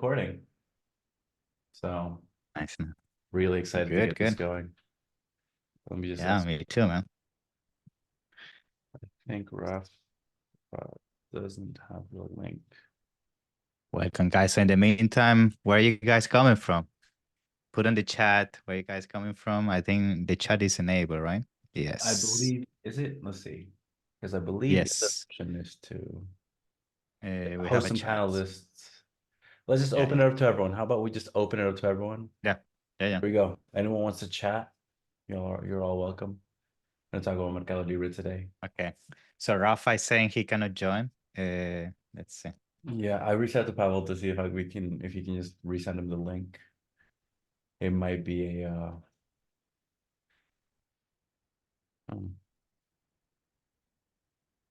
recording. So Nice. really excited to Good, get this good. going. Let me just Yeah, ask. me too, man. I think Raf doesn't have the link. Welcome, guys. So in the meantime, where are you guys coming from? Put in the chat where you guys coming from. I think the chat is enabled, right? I Yes. believe, is it? Let's see. Because I believe the other Yes. option is to We have host a and chat. panelists. Let's just Yeah, open yeah. it up to everyone. How about we just open it up to everyone? Yeah. Yeah, yeah. Here we go. Anyone wants to chat? You're all welcome. I'm gonna talk about Mercado Libre today. Okay. So Rafa is saying he cannot join. Let's see. Yeah, I reached out to Pavel to see if you can just resend him the link. It might be a um,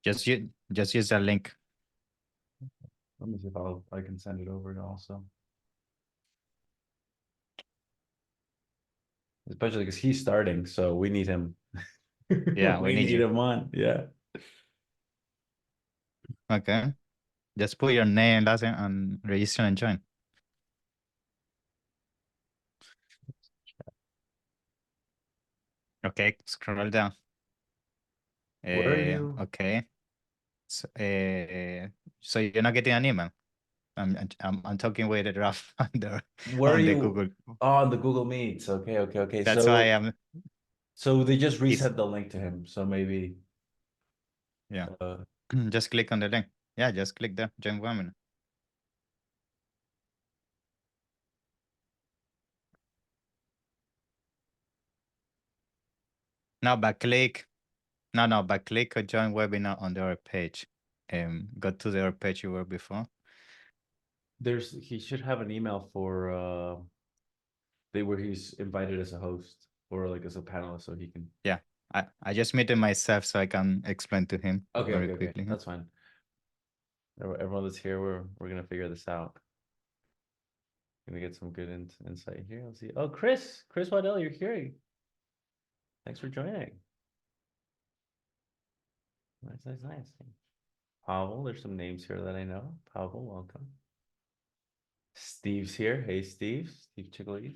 Just use that link. let me see if I can send it over also. Especially because he's starting, so we need him. Yeah, we We need need you. him on. Yeah. Okay. Just put your name, last name, and register and join. Okay, scroll down. Where are you? Okay. So you're not getting an email. I'm talking with the Raf on the Where are on the you? Google. Oh, on the Google Meets. Okay, okay, okay. That's why So I'm. so they just He's reset the link to him. So maybe yeah. uh Just click on the link. Yeah, just click there. Join webinar. Now, but click. No, but click or join webinar on the other page. Go to the other page you were before. he should have an email for they where he's invited as a host or like as a panelist so he can. Yeah, I just muted myself so I can explain to him Okay, very okay, okay. quickly. That's fine. Everyone that's here, we're gonna figure this out. Gonna get some good insight here. Let's see. Oh, Chris Waddell, you're here. Thanks for joining. Nice, nice, nice. Pavel, there's some names here that I know. Pavel, welcome. Steve's here. Hey, Steve. Steve Chicklees.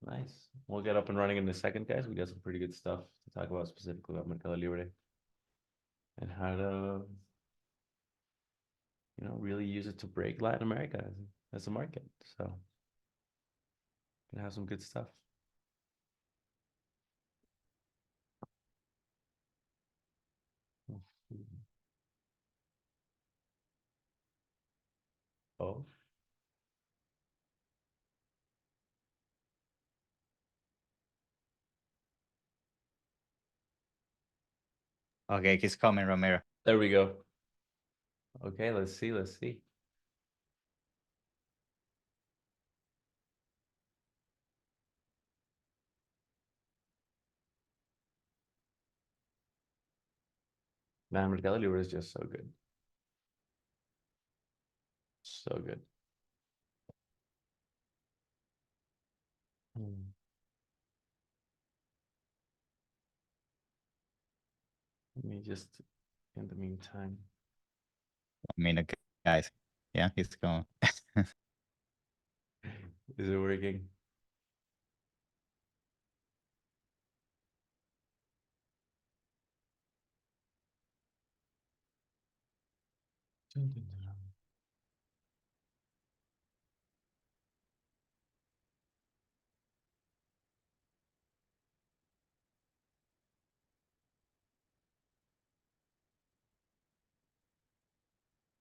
Nice. We'll get up and running in a second, guys. We got some pretty good stuff to talk about specifically about Mercado Libre and how to, really use it to break Latin America as a market. So, gonna have some good stuff. Oh, Okay, he's coming, Ramiro. there we go. Okay, let's see. Let's see. Man, Mercado Libre is just so good. So good. Hmm. Let me just, in the meantime. I mean, okay, guys. Yeah, he's going. Is it working?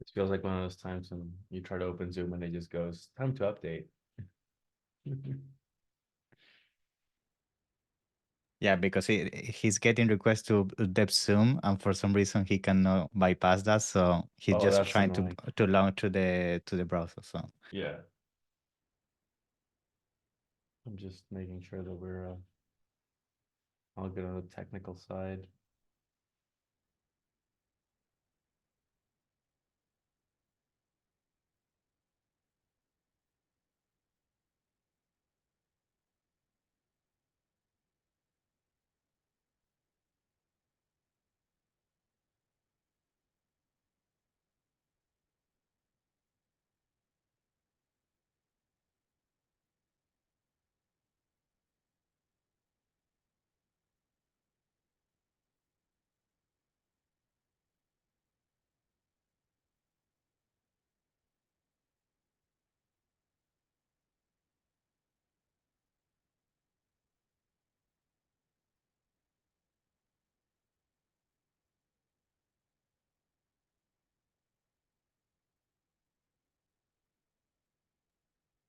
It feels like one of those times when you try to open Zoom and it just goes, time to update. Yeah, because he's getting requests to depth Zoom, and for some reason he cannot bypass that. So he's Oh, just that's trying annoying. to launch to the browser. So Yeah. I'm just making sure that we're all good on the technical side.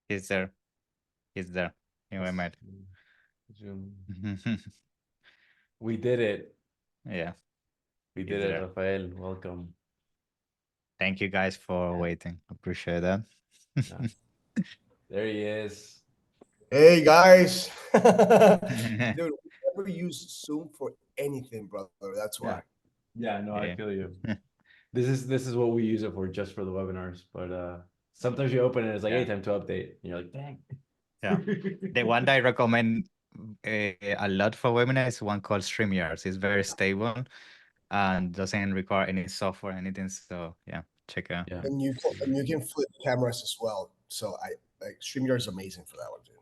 He's there. He's there. He Let's met. zoom. We did it. Yeah. We He's did it, there. Rafael. Welcome. Thank you guys for waiting. Appreciate that. Yeah. There he is. Hey guys, dude, we never use Zoom for anything, brother. That's why. Yeah, no, I Yeah. feel you. This is what we use it for, just for the webinars. But sometimes you open it, it's like, hey, Yeah. time to update. And you're like, dang. Yeah. The one that I recommend a lot for webinars is one called StreamYards. It's very stable and doesn't require any software or anything. So yeah, check it out. Yeah. And you can flip cameras as well. So I like StreamYard is amazing for that one, dude.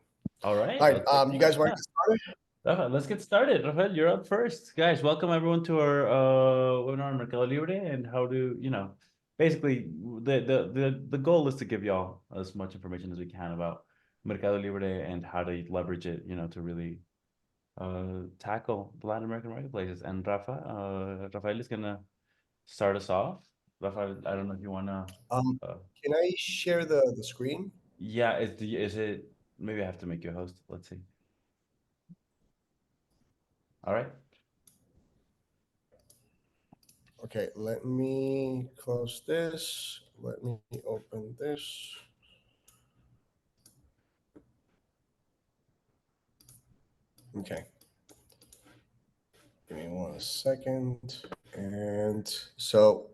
All right. All right, you guys want to get started? Rafael, let's get started. Rafael, you're up first. Guys, welcome everyone to our webinar on Mercado Libre and how to, basically the goal is to give y'all as much information as we can about Mercado Libre and how to leverage it, to really tackle the Latin American marketplaces. And Rafael is gonna start us off. Rafael, I don't know if you wanna Can I share the screen? yeah, is it maybe I have to make you a host. Let's see. All right. Okay, let me close this. Let me open this. Okay. Give me 1 second. And so,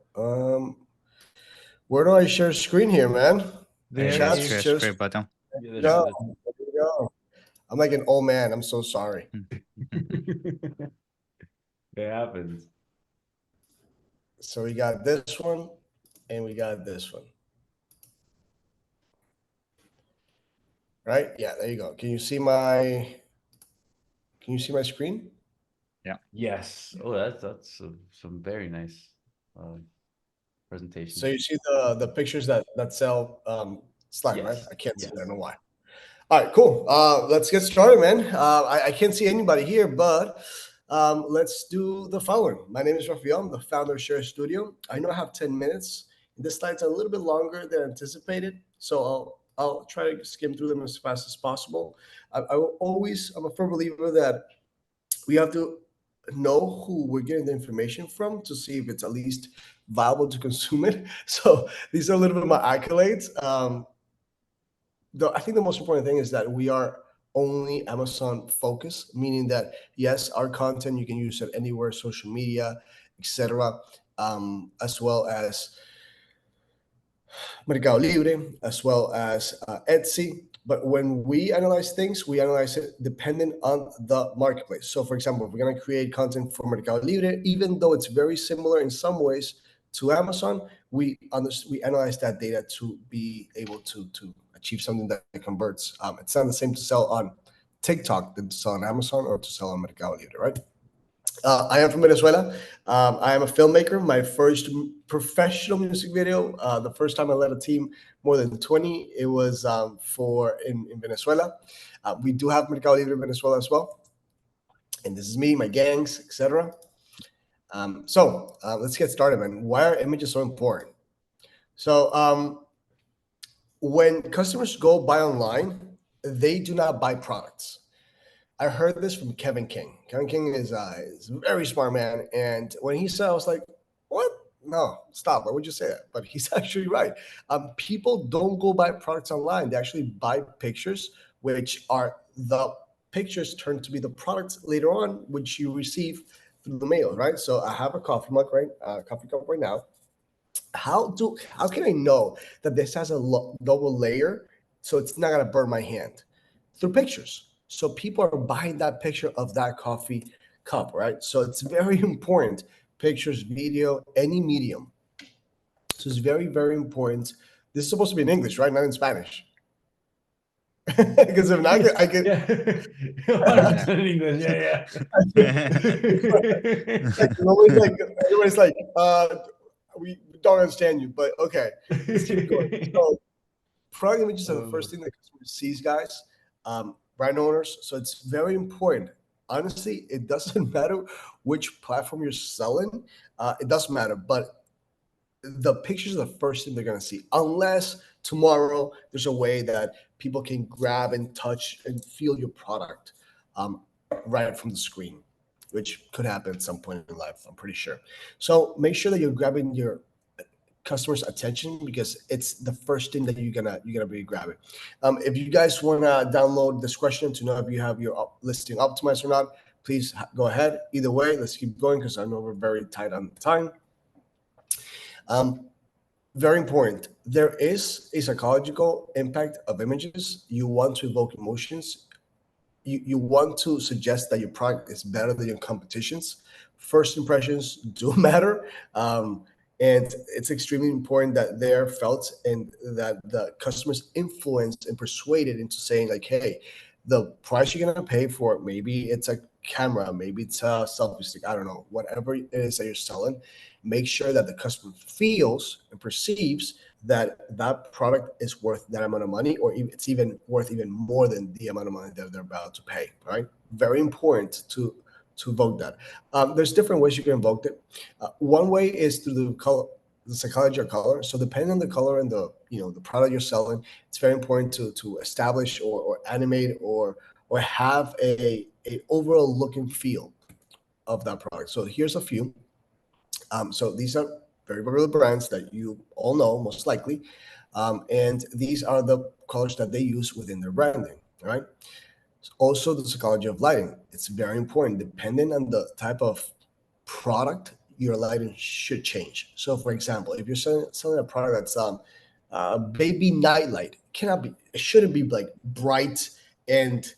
where do I share screen here, man? There Chat, Share share screen button. Yeah, there Go. it is. There we go. I'm like an old man. I'm so sorry. It happens. So we got this one and we got this one. Right? Yeah, there you go. Can you see my screen? Yes. Oh, that's some very nice presentation. So you see the pictures that sell slide, right? Yes. I can't see it. I Yes. don't know why. All right, cool. Let's get started, man. I can't see anybody here, but let's do the following. My name is Rafael. I'm the founder of Share Studio. I know I have 10 minutes. This slide's a little bit longer than anticipated, so I'll try to skim through them as fast as possible. I'm a firm believer that we have to know who we're getting the information from to see if it's at least viable to consume it. So these are a little bit of my accolades. I think the most important thing is that we are only Amazon focused, meaning that yes, our content you can use it anywhere, social media, etc., as well as Mercado Libre, as well as Etsy. But when we analyze things, we analyze it dependent on the marketplace. So, for example, if we're going to create content for Mercado Libre, even though it's very similar in some ways to Amazon, we analyze that data to be able to achieve something that converts. It's not the same to sell on TikTok than to sell on Amazon or to sell on Mercado Libre, right? I am from Venezuela. I am a filmmaker. My first professional music video, the first time I led a team more than 20, it was in Venezuela. We do have Mercado Libre in Venezuela as well. And this is me, my gangs, etc. So let's get started, man. Why are images so important? So when customers go buy online, they do not buy products. I heard this from Kevin King. Kevin King is a very smart man. And when he said, I was like, what? No, stop. Why would you say that? But he's actually right. People don't go buy products online. They actually buy pictures, which are the pictures turn to be the products later on, which you receive through the mail, right? So I have a coffee mug, coffee cup right now. How can I know that this has a double layer so it's not gonna burn my hand? Through pictures. So people are buying that picture of that coffee cup, right? So it's very important. Pictures, video, any medium. So it's very, very important. This is supposed to be in English, right? Not in Spanish. Because if not, I could Yeah. 100% in English. Yeah, everybody's like, we don't understand you, but okay, let's keep going. So product images are the first thing that customer sees, guys. Brand owners. So it's very important. Honestly, it doesn't matter which platform you're selling. It doesn't matter, but the pictures are the first thing they're going to see, unless tomorrow there's a way that people can grab and touch and feel your product right from the screen, which could happen at some point in life, I'm pretty sure. So make sure that you're grabbing your customers' attention, because it's the first thing that you're gonna be grabbing. If you guys want to download this question to know if you have your listing optimized or not, please go ahead. Either way, let's keep going because I know we're very tight on time. Very important. There is a psychological impact of images. You want to evoke emotions. You want to suggest that your product is better than your competition's. First impressions do matter. And it's extremely important that they're felt and that the customer's influenced and persuaded into saying like, hey, the price you're going to pay for it, maybe it's a camera, maybe it's a selfie stick, I don't know, whatever it is that you're selling, make sure that the customer feels and perceives that that product is worth that amount of money, or it's even worth even more than the amount of money that they're about to pay, right? Very important to evoke that. There's different ways you can evoke it. One way is through the color, the psychology of color. So depending on the color and the the product you're selling, it's very important to establish or animate or have a overall look and feel of that product. So here's a few. So these are very popular brands that you all know most likely, and these are the colors that they use within their branding. Right. Also, the psychology of lighting. It's very important. Depending on the type of product, your lighting should change. So, for example, if you're selling a product that's baby nightlight, it shouldn't be like bright and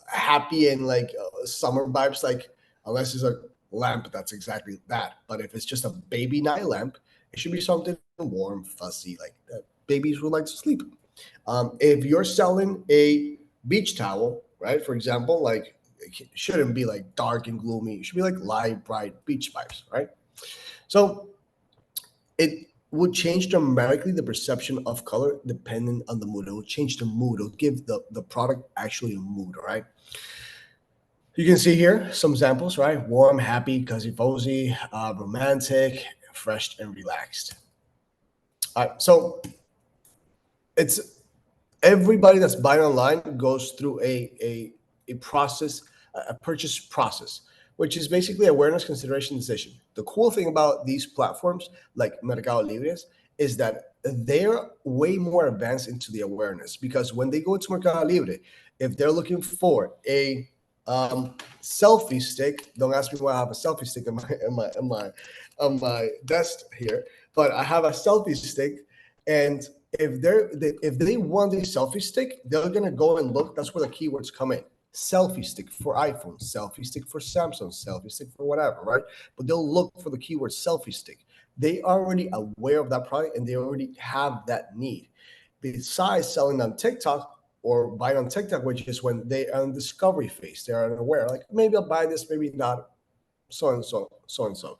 happy and like summer vibes. Like unless it's a lamp, that's exactly that. But if it's just a baby night lamp, it should be something warm, fuzzy, like that babies would like to sleep. If you're selling a beach towel, right? For example, like it shouldn't be like dark and gloomy. It should be like light, bright beach vibes, right? So it would change dramatically the perception of color depending on the mood. It will change the mood. It'll give the product actually a mood, right? You can see here some examples, right? Warm, happy, cozy, cozy, romantic, fresh, and relaxed. All right, so it's everybody that's buying online goes through a process, a purchase process, which is basically awareness, consideration, decision. The cool thing about these platforms like Mercado Libre is that they're way more advanced into the awareness, because when they go to Mercado Libre, if they're looking for a selfie stick, don't ask me why I have a selfie stick on my desk here, but I have a selfie stick, and if they want a selfie stick, they're gonna go and look. That's where the keywords come in. Selfie stick for iPhone, selfie stick for Samsung, selfie stick for whatever, right? But they'll look for the keyword selfie stick. They are already aware of that product and they already have that need. Besides selling on TikTok or buying on TikTok, which is when they are in discovery phase, they are unaware, like maybe I'll buy this, maybe not, so and so, so and so.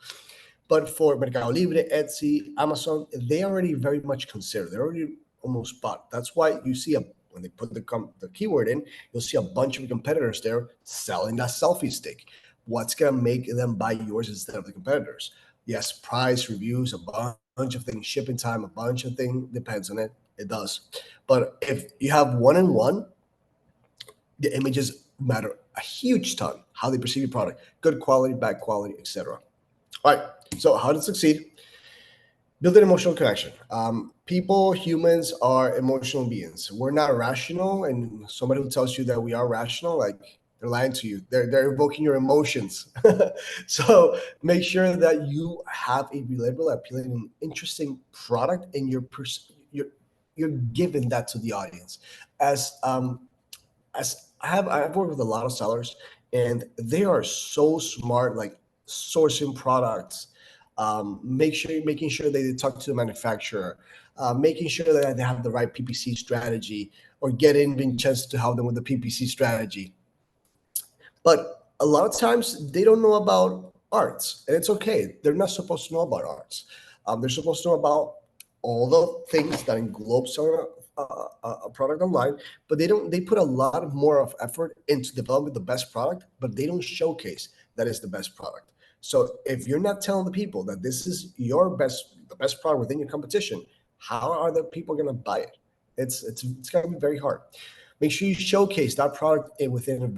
But for Mercado Libre, Etsy, Amazon, they already very much consider. They're already almost bought. That's why you see when they put the keyword in, you'll see a bunch of competitors there selling that selfie stick. What's gonna make them buy yours instead of the competitors? Yes, price, reviews, a bunch of things, shipping time, a bunch of things depends on it. It does. But if you have one-on-one, the images matter a huge ton. How they perceive your product, good quality, bad quality, etc. All right. So how to succeed? Build an emotional connection. People, humans are emotional beings. We're not rational, and somebody who tells you that we are rational, like they're lying to you. They're evoking your emotions. So make sure that you have a relatable, appealing, and interesting product, and you're giving that to the audience. As I've worked with a lot of sellers, and they are so smart, like sourcing products, making sure they talk to the manufacturer, making sure that they have the right PPC strategy, or getting Vincenzo to help them with the PPC strategy. But a lot of times they don't know about arts, and it's okay. They're not supposed to know about arts. They're supposed to know about all the things that englobe selling a product online, but they put a lot more of effort into developing the best product, but they don't showcase that is the best product. So if you're not telling the people that this is the best product within your competition, how are the people going to buy it? It's going to be very hard. Make sure you showcase that product within a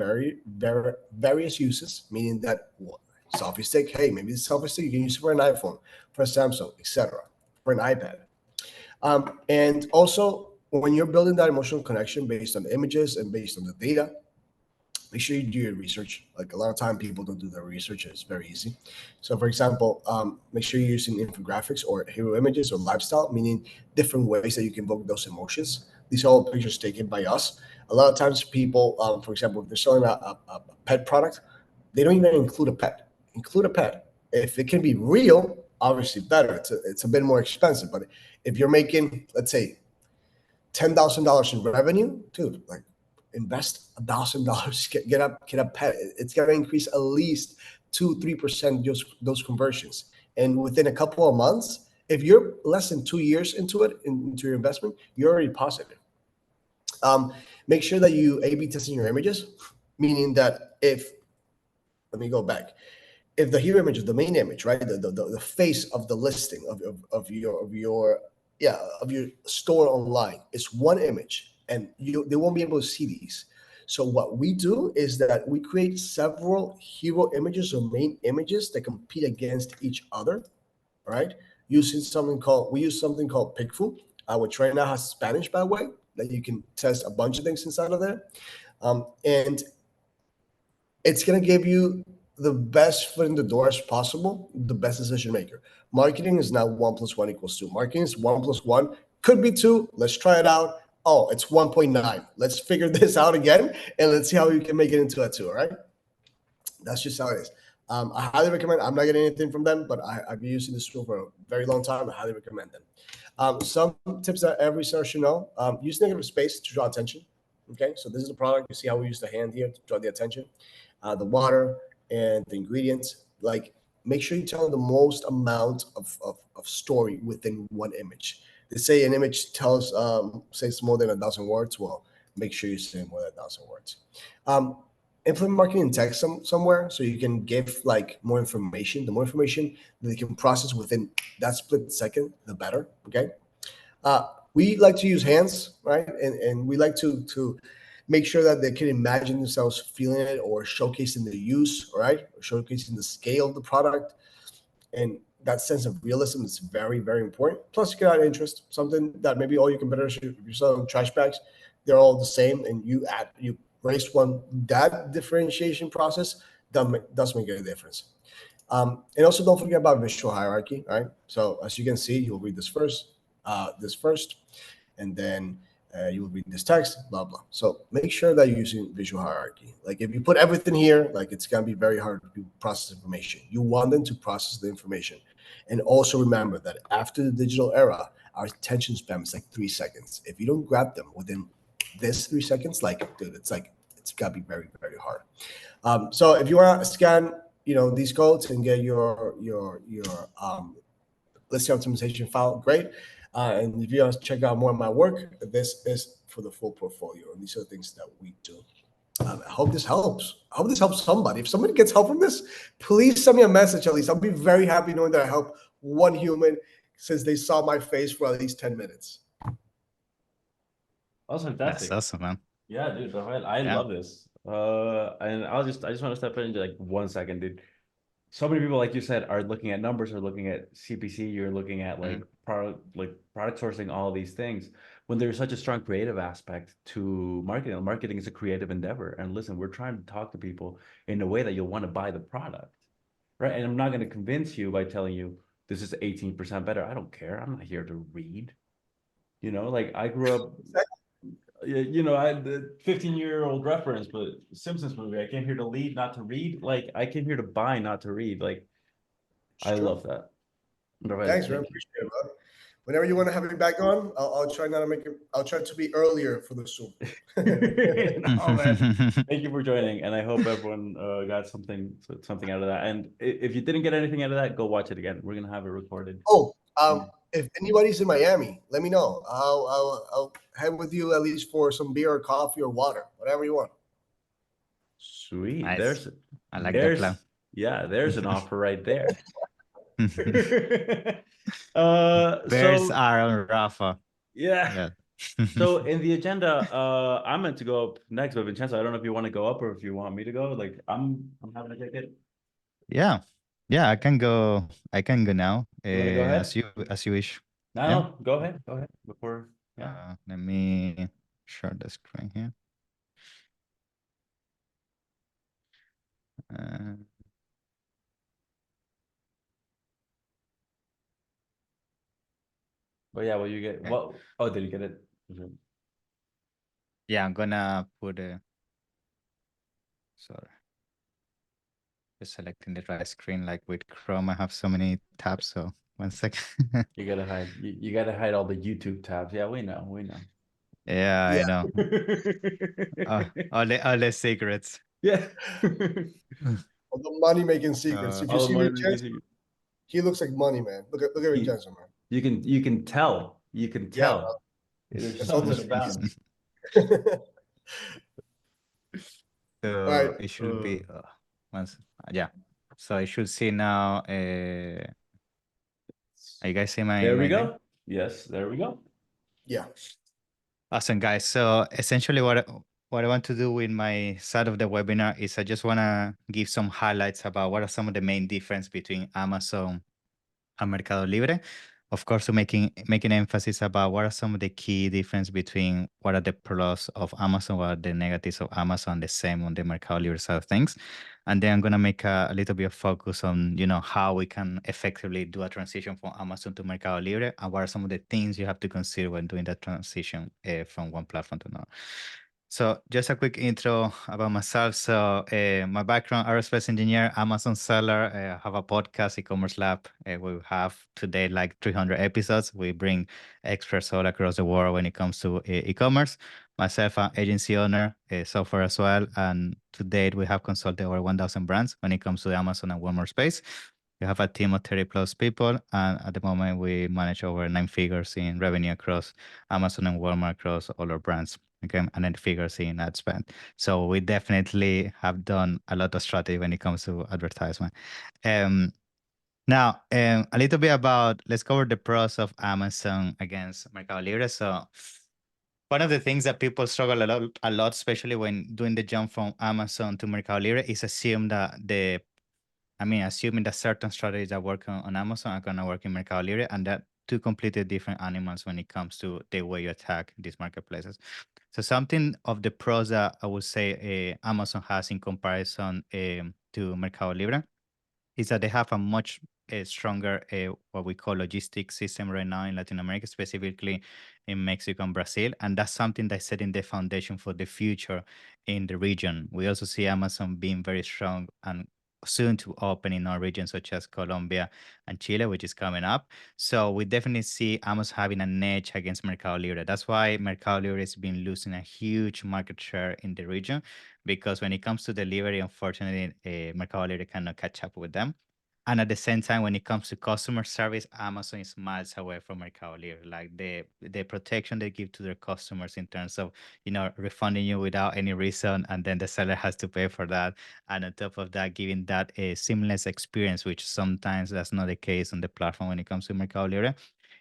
various uses, meaning that selfie stick, hey, maybe the selfie stick you can use it for an iPhone, for a Samsung, etc., for an iPad. And also, when you're building that emotional connection based on images and based on the data, make sure you do your research. Like a lot of time, people don't do their research. It's very easy. So, for example, make sure you're using infographics or hero images or lifestyle, meaning different ways that you can evoke those emotions. These are all pictures taken by us. A lot of times, people, for example, if they're selling a pet product, they don't even include a pet. Include a pet. If it can be real, obviously better. It's a bit more expensive, but if you're making, let's say, $10,000 in revenue, dude, like invest $1,000, get a pet. It's gonna increase at least 2-3% those conversions. And within a couple of months, if you're less than 2 years into your investment, you're already positive. Make sure that you A/B testing your images, meaning that let me go back. If the hero image is the main image, right, the face of the listing of your store online is one image, and they won't be able to see these. So what we do is that we create several hero images or main images that compete against each other, right? We use something called Pigfu, which right now has Spanish, by the way, that you can test a bunch of things inside of there, and it's gonna give you the best foot in the door as possible, the best decision maker. Marketing is not 1 + 1 = 2. Marketing is 1 + 1, could be 2. Let's try it out. Oh, it's 1.9. Let's figure this out again, and let's see how we can make it into a 2, all right? That's just how it is. I highly recommend. I'm not getting anything from them, but I've been using this tool for a very long time. I highly recommend them. Some tips that every seller should know: use negative space to draw attention. Okay, so this is the product. You see how we use the hand here to draw the attention, the water and the ingredients. Like, make sure you tell the most amount of story within one image. They say an image says more than 1,000 words. Well, make sure you say more than 1,000 words. Implement marketing in text somewhere so you can give like more information. The more information that they can process within that split second, the better. Okay. We like to use hands, right? And we like to make sure that they can imagine themselves feeling it or showcasing the use, right? Or showcasing the scale of the product. And that sense of realism is very, very important. Plus, you get out interest, something that maybe all your competitors, if you're selling trash bags, they're all the same, and you raise one. That differentiation process does make a difference. And also, don't forget about visual hierarchy, right? So as you can see, you'll read this first, and then you will read this text, blah, blah. So make sure that you're using visual hierarchy. Like if you put everything here, like it's going to be very hard to process information. You want them to process the information. And also remember that after the digital era, our attention span is like 3 seconds. If you don't grab them within this 3 seconds, like, dude, it's got to be very, very hard. So if you want to scan, these codes and get your listing optimization file, great. And if you want to check out more of my work, this is for the full portfolio. And these are the things that we do. I hope this helps. I hope this helps somebody. If somebody gets help from this, please send me a message at least. I'll be very happy knowing that I helped one human since they saw my face for at least 10 minutes. That's fantastic. That's awesome, man. Yeah, dude, Rafael, I love this. And I just want to step into like 1 second, dude. So many people, like you said, are looking at numbers, or looking at CPC. You're looking at product sourcing, all these things. When there's such a strong creative aspect to marketing, marketing is a creative endeavor. And listen, we're trying to talk to people in a way that you'll want to buy the product, right? And I'm not going to convince you by telling you this is 18% better. I don't care. I'm not here to read. Like I grew up. I had the 15-year-old reference, but Simpsons movie. I came here to lead, not to read. Like I came here to buy, not to read. Like I love that. Thanks, man. Appreciate it, bro. Whenever you want to have me back on, I'll try not to make it. I'll try to be earlier for the Zoom. No, man. Thank you for joining, and I hope everyone got something out of that. And if you didn't get anything out of that, go watch it again. We're gonna have it recorded. If anybody's in Miami, let me know. I'll head with you at least for some beer or coffee or water, whatever you want. Sweet. Nice. I like that plan. Yeah, there's an offer right there. Bears So are on Rafa. yeah. Yeah. So in the agenda, I'm meant to go up next, but Vincenzo, I don't know if you want to go up or if you want me to go. Like I'm having a ticket. Yeah. Yeah, I can go. I can go now. You want to go ahead? As you wish. No, Yeah. no, go ahead. Go ahead. Before, yeah. Let me share the screen here. Uh, But yeah, well, you get okay. what? Oh, did you get it? Yeah, I'm gonna put a. Sorry, just selecting the right screen. Like with Chrome, I have so many tabs. So 1 second. You gotta hide. You gotta hide all the YouTube tabs. Yeah, we know. We know. Yeah, Yeah. I know. All the secrets. Yeah. All the money making secrets. If you All the see money Vincenzo, he looks like money, man. Look at He- Vincenzo, man. you can tell. You can Yeah, tell. There's That's all something this about him. So Right. it should be once. Yeah. So I should see now. Are you guys see my There we name? go. Yes, there we go. Yeah. Awesome, guys. So essentially, what I want to do with my side of the webinar is I just want to give some highlights about what are some of the main difference between Amazon and Mercado Libre. Of course, making emphasis about what are some of the key difference between what are the pros of Amazon, what are the negatives of Amazon, the same on the Mercado Libre side of things. And then I'm gonna make a little bit of focus on, how we can effectively do a transition from Amazon to Mercado Libre, and what are some of the things you have to consider when doing that transition from one platform to another. So just a quick intro about myself. So my background, aerospace engineer, Amazon seller, have a podcast, e-commerce lab. We have today like 300 episodes. We bring experts all across the world when it comes to e-commerce. Myself, an agency owner, software as well. And to date, we have consulted over 1,000 brands when it comes to the Amazon and Walmart space. We have a team of 30 plus people. And at the moment, we manage over 9 figures in revenue across Amazon and Walmart across all our brands. Okay, and then figures in ad spend. So we definitely have done a lot of strategy when it comes to advertisement. Now, a little bit about, let's cover the pros of Amazon against Mercado Libre. So one of the things that people struggle a lot, especially when doing the jump from Amazon to Mercado Libre, is assuming that certain strategies that work on Amazon are going to work in Mercado Libre, and that two completely different animals when it comes to the way you attack these marketplaces. So something of the pros that I would say Amazon has in comparison to Mercado Libre is that they have a much stronger what we call logistics system right now in Latin America, specifically in Mexico and Brazil, and that's something that's setting the foundation for the future in the region. We also see Amazon being very strong and soon to open in our region, such as Colombia and Chile, which is coming up. So we definitely see Amazon having an edge against Mercado Libre. That's why Mercado Libre has been losing a huge market share in the region, because when it comes to delivery, unfortunately, Mercado Libre cannot catch up with them. And at the same time, when it comes to customer service, Amazon is miles away from Mercado Libre. Like the protection they give to their customers in terms of, refunding you without any reason, and then the seller has to pay for that. And on top of that, giving that a seamless experience, which sometimes that's not the case on the platform when it comes to Mercado Libre,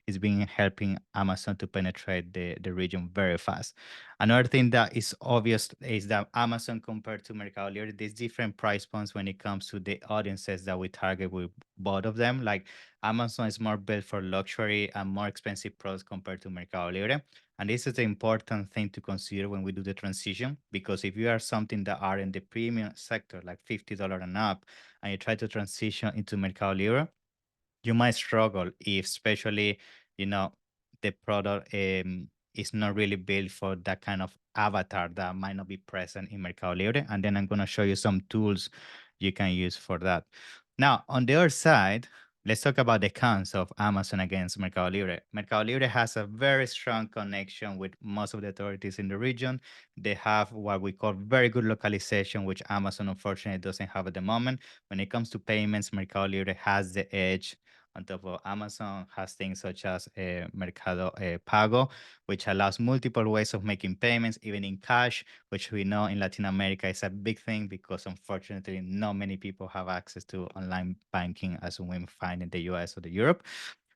is being helping Amazon to penetrate the region very fast. Another thing that is obvious is that Amazon compared to Mercado Libre, there's different price points when it comes to the audiences that we target with both of them. Like Amazon is more built for luxury and more expensive products compared to Mercado Libre. And this is the important thing to consider when we do the transition, because if you are something that are in the premium sector, like $50 and up, and you try to transition into Mercado Libre, you might struggle if especially you know the product is not really built for that kind of avatar that might not be present in Mercado Libre. And then I'm going to show you some tools you can use for that. Now on the other side, let's talk about the cons of Amazon against Mercado Libre. Mercado Libre has a very strong connection with most of the authorities in the region. They have what we call very good localization, which Amazon unfortunately doesn't have at the moment. When it comes to payments, Mercado Libre has the edge. On top of Amazon has things such as Mercado Pago, which allows multiple ways of making payments, even in cash, which we know in Latin America is a big thing because unfortunately not many people have access to online banking as we find in the US or the Europe.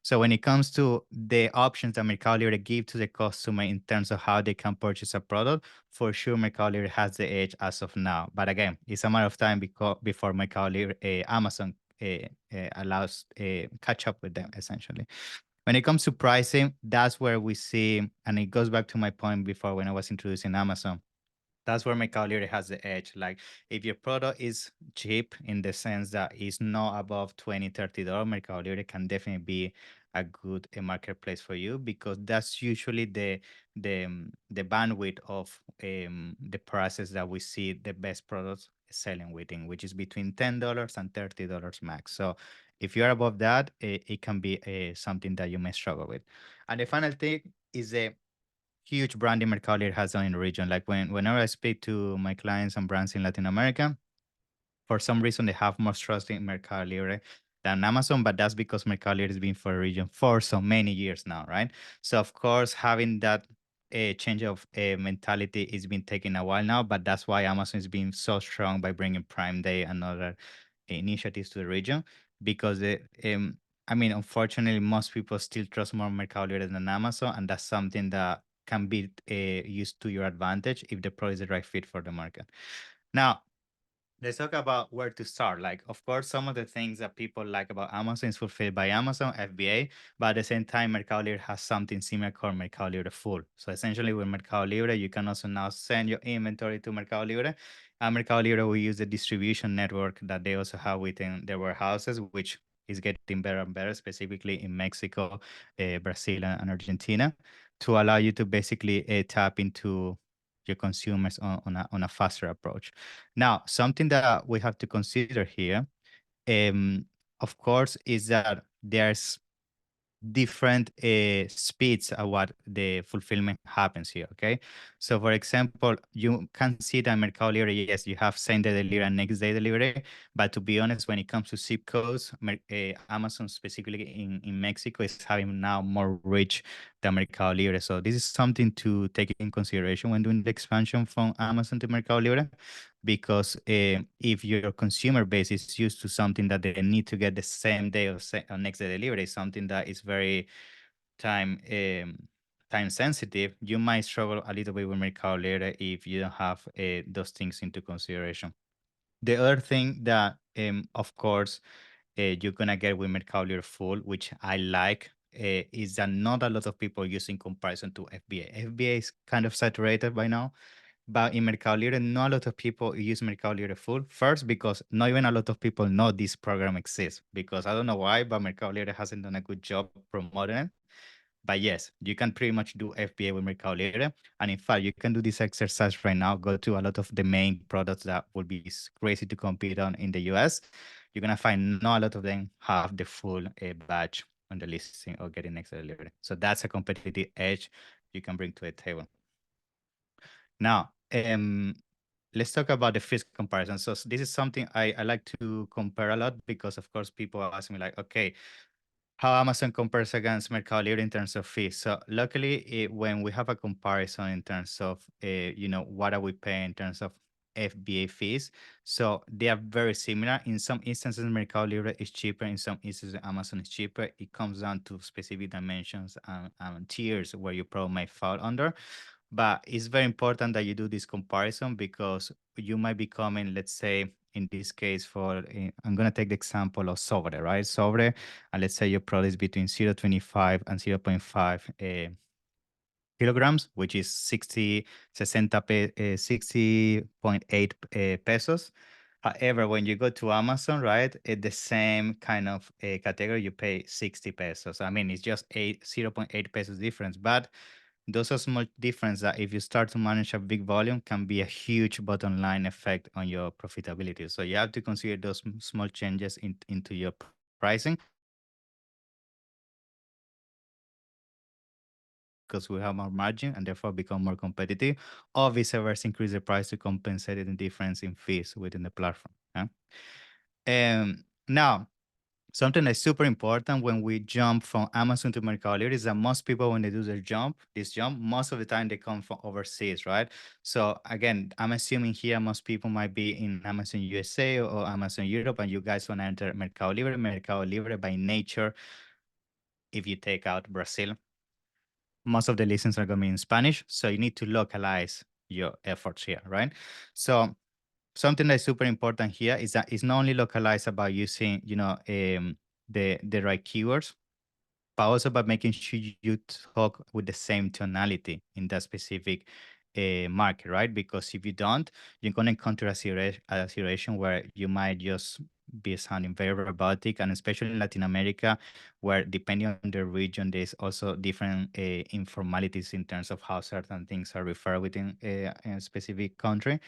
So when it comes to the options that Mercado Libre give to the customer in terms of how they can purchase a product, for sure Mercado Libre has the edge as of now. But again, it's a matter of time before Mercado Libre, Amazon allows catch up with them essentially. When it comes to pricing, that's where we see, and it goes back to my point before when I was introducing Amazon. That's where Mercado Libre has the edge. Like if your product is cheap in the sense that it's not above $20, $30, Mercado Libre can definitely be a good marketplace for you, because that's usually the bandwidth of the prices that we see the best products selling within, which is between $10 and $30 max. So if you're above that, it can be something that you may struggle with. And the final thing is the huge branding Mercado Libre has done in the region. Like whenever I speak to my clients and brands in Latin America, for some reason they have more trust in Mercado Libre than Amazon, but that's because Mercado Libre has been for the region for so many years now, right? So of course, having that change of mentality is been taking a while now, but that's why Amazon is being so strong by bringing Prime Day and other initiatives to the region, because I mean, unfortunately, most people still trust more Mercado Libre than Amazon, and that's something that can be used to your advantage if the product is the right fit for the market. Now, let's talk about where to start. Like, of course, some of the things that people like about Amazon is fulfilled by Amazon FBA, but at the same time, Mercado Libre has something similar called Mercado Libre Full. So essentially, with Mercado Libre, you can also now send your inventory to Mercado Libre. And Mercado Libre will use the distribution network that they also have within their warehouses, which is getting better and better, specifically in Mexico, Brazil, and Argentina, to allow you to basically tap into your consumers on a faster approach. Now, something that we have to consider here, um, of course, is that there's different speeds at what the fulfillment happens here, okay? So for example, you can see that Mercado Libre, yes, you have same day delivery and next day delivery, but to be honest, when it comes to zip codes, Amazon specifically in Mexico is having now more reach than Mercado Libre. So this is something to take in consideration when doing the expansion from Amazon to Mercado Libre, because if your consumer base is used to something that they need to get the same day or next day delivery, something that is very time time sensitive, you might struggle a little bit with Mercado Libre if you don't have those things into consideration. The other thing that, of course, you're gonna get with Mercado Libre Full, which I like, is that not a lot of people use in comparison to FBA. FBA is kind of saturated by now. But in Mercado Libre, not a lot of people use Mercado Libre Full. First, because not even a lot of people know this program exists. Because I don't know why, but Mercado Libre hasn't done a good job promoting it. But yes, you can pretty much do FBA with Mercado Libre. And in fact, you can do this exercise right now. Go to a lot of the main products that would be crazy to compete on in the US. You're going to find not a lot of them have the full badge on the listing or getting next delivery. So that's a competitive edge you can bring to the table. Now, let's talk about the fees comparison. So this is something I like to compare a lot, because of course people ask me like, okay, how Amazon compares against Mercado Libre in terms of fees. So luckily, when we have a comparison in terms of, what are we paying in terms of FBA fees, so they are very similar. In some instances, Mercado Libre is cheaper. In some instances, Amazon is cheaper. It comes down to specific dimensions and tiers where your product may fall under. But it's very important that you do this comparison, because you might be coming, let's say, in this case, I'm going to take the example of Sobre, right? Sobre, and let's say your product is between 0.25 and 0.5 kilograms, which is 60.8 pesos. However, when you go to Amazon, right, the same kind of category, you pay 60 pesos. I mean, it's just 0.8 pesos difference, but those are small difference that if you start to manage a big volume can be a huge bottom line effect on your profitability. So you have to consider those small changes into your pricing, because we have more margin and therefore become more competitive, or vice versa, increase the price to compensate the difference in fees within the platform. Now, something that's super important when we jump from Amazon to Mercado Libre is that most people, when they do this jump, most of the time they come from overseas, right? So again, I'm assuming here most people might be in Amazon USA or Amazon Europe, and you guys want to enter Mercado Libre. Mercado Libre by nature if you take out Brazil, most of the listings are going to be in Spanish. So you need to localize your efforts here, right? So something that's super important here is that it's not only localized about using, the right keywords, but also by making sure you talk with the same tonality in that specific market, right? Because if you don't, you're going to encounter a situation where you might just be sounding very robotic, and especially in Latin America, where depending on the region, there's also different informalities in terms of how certain things are referred within a specific country.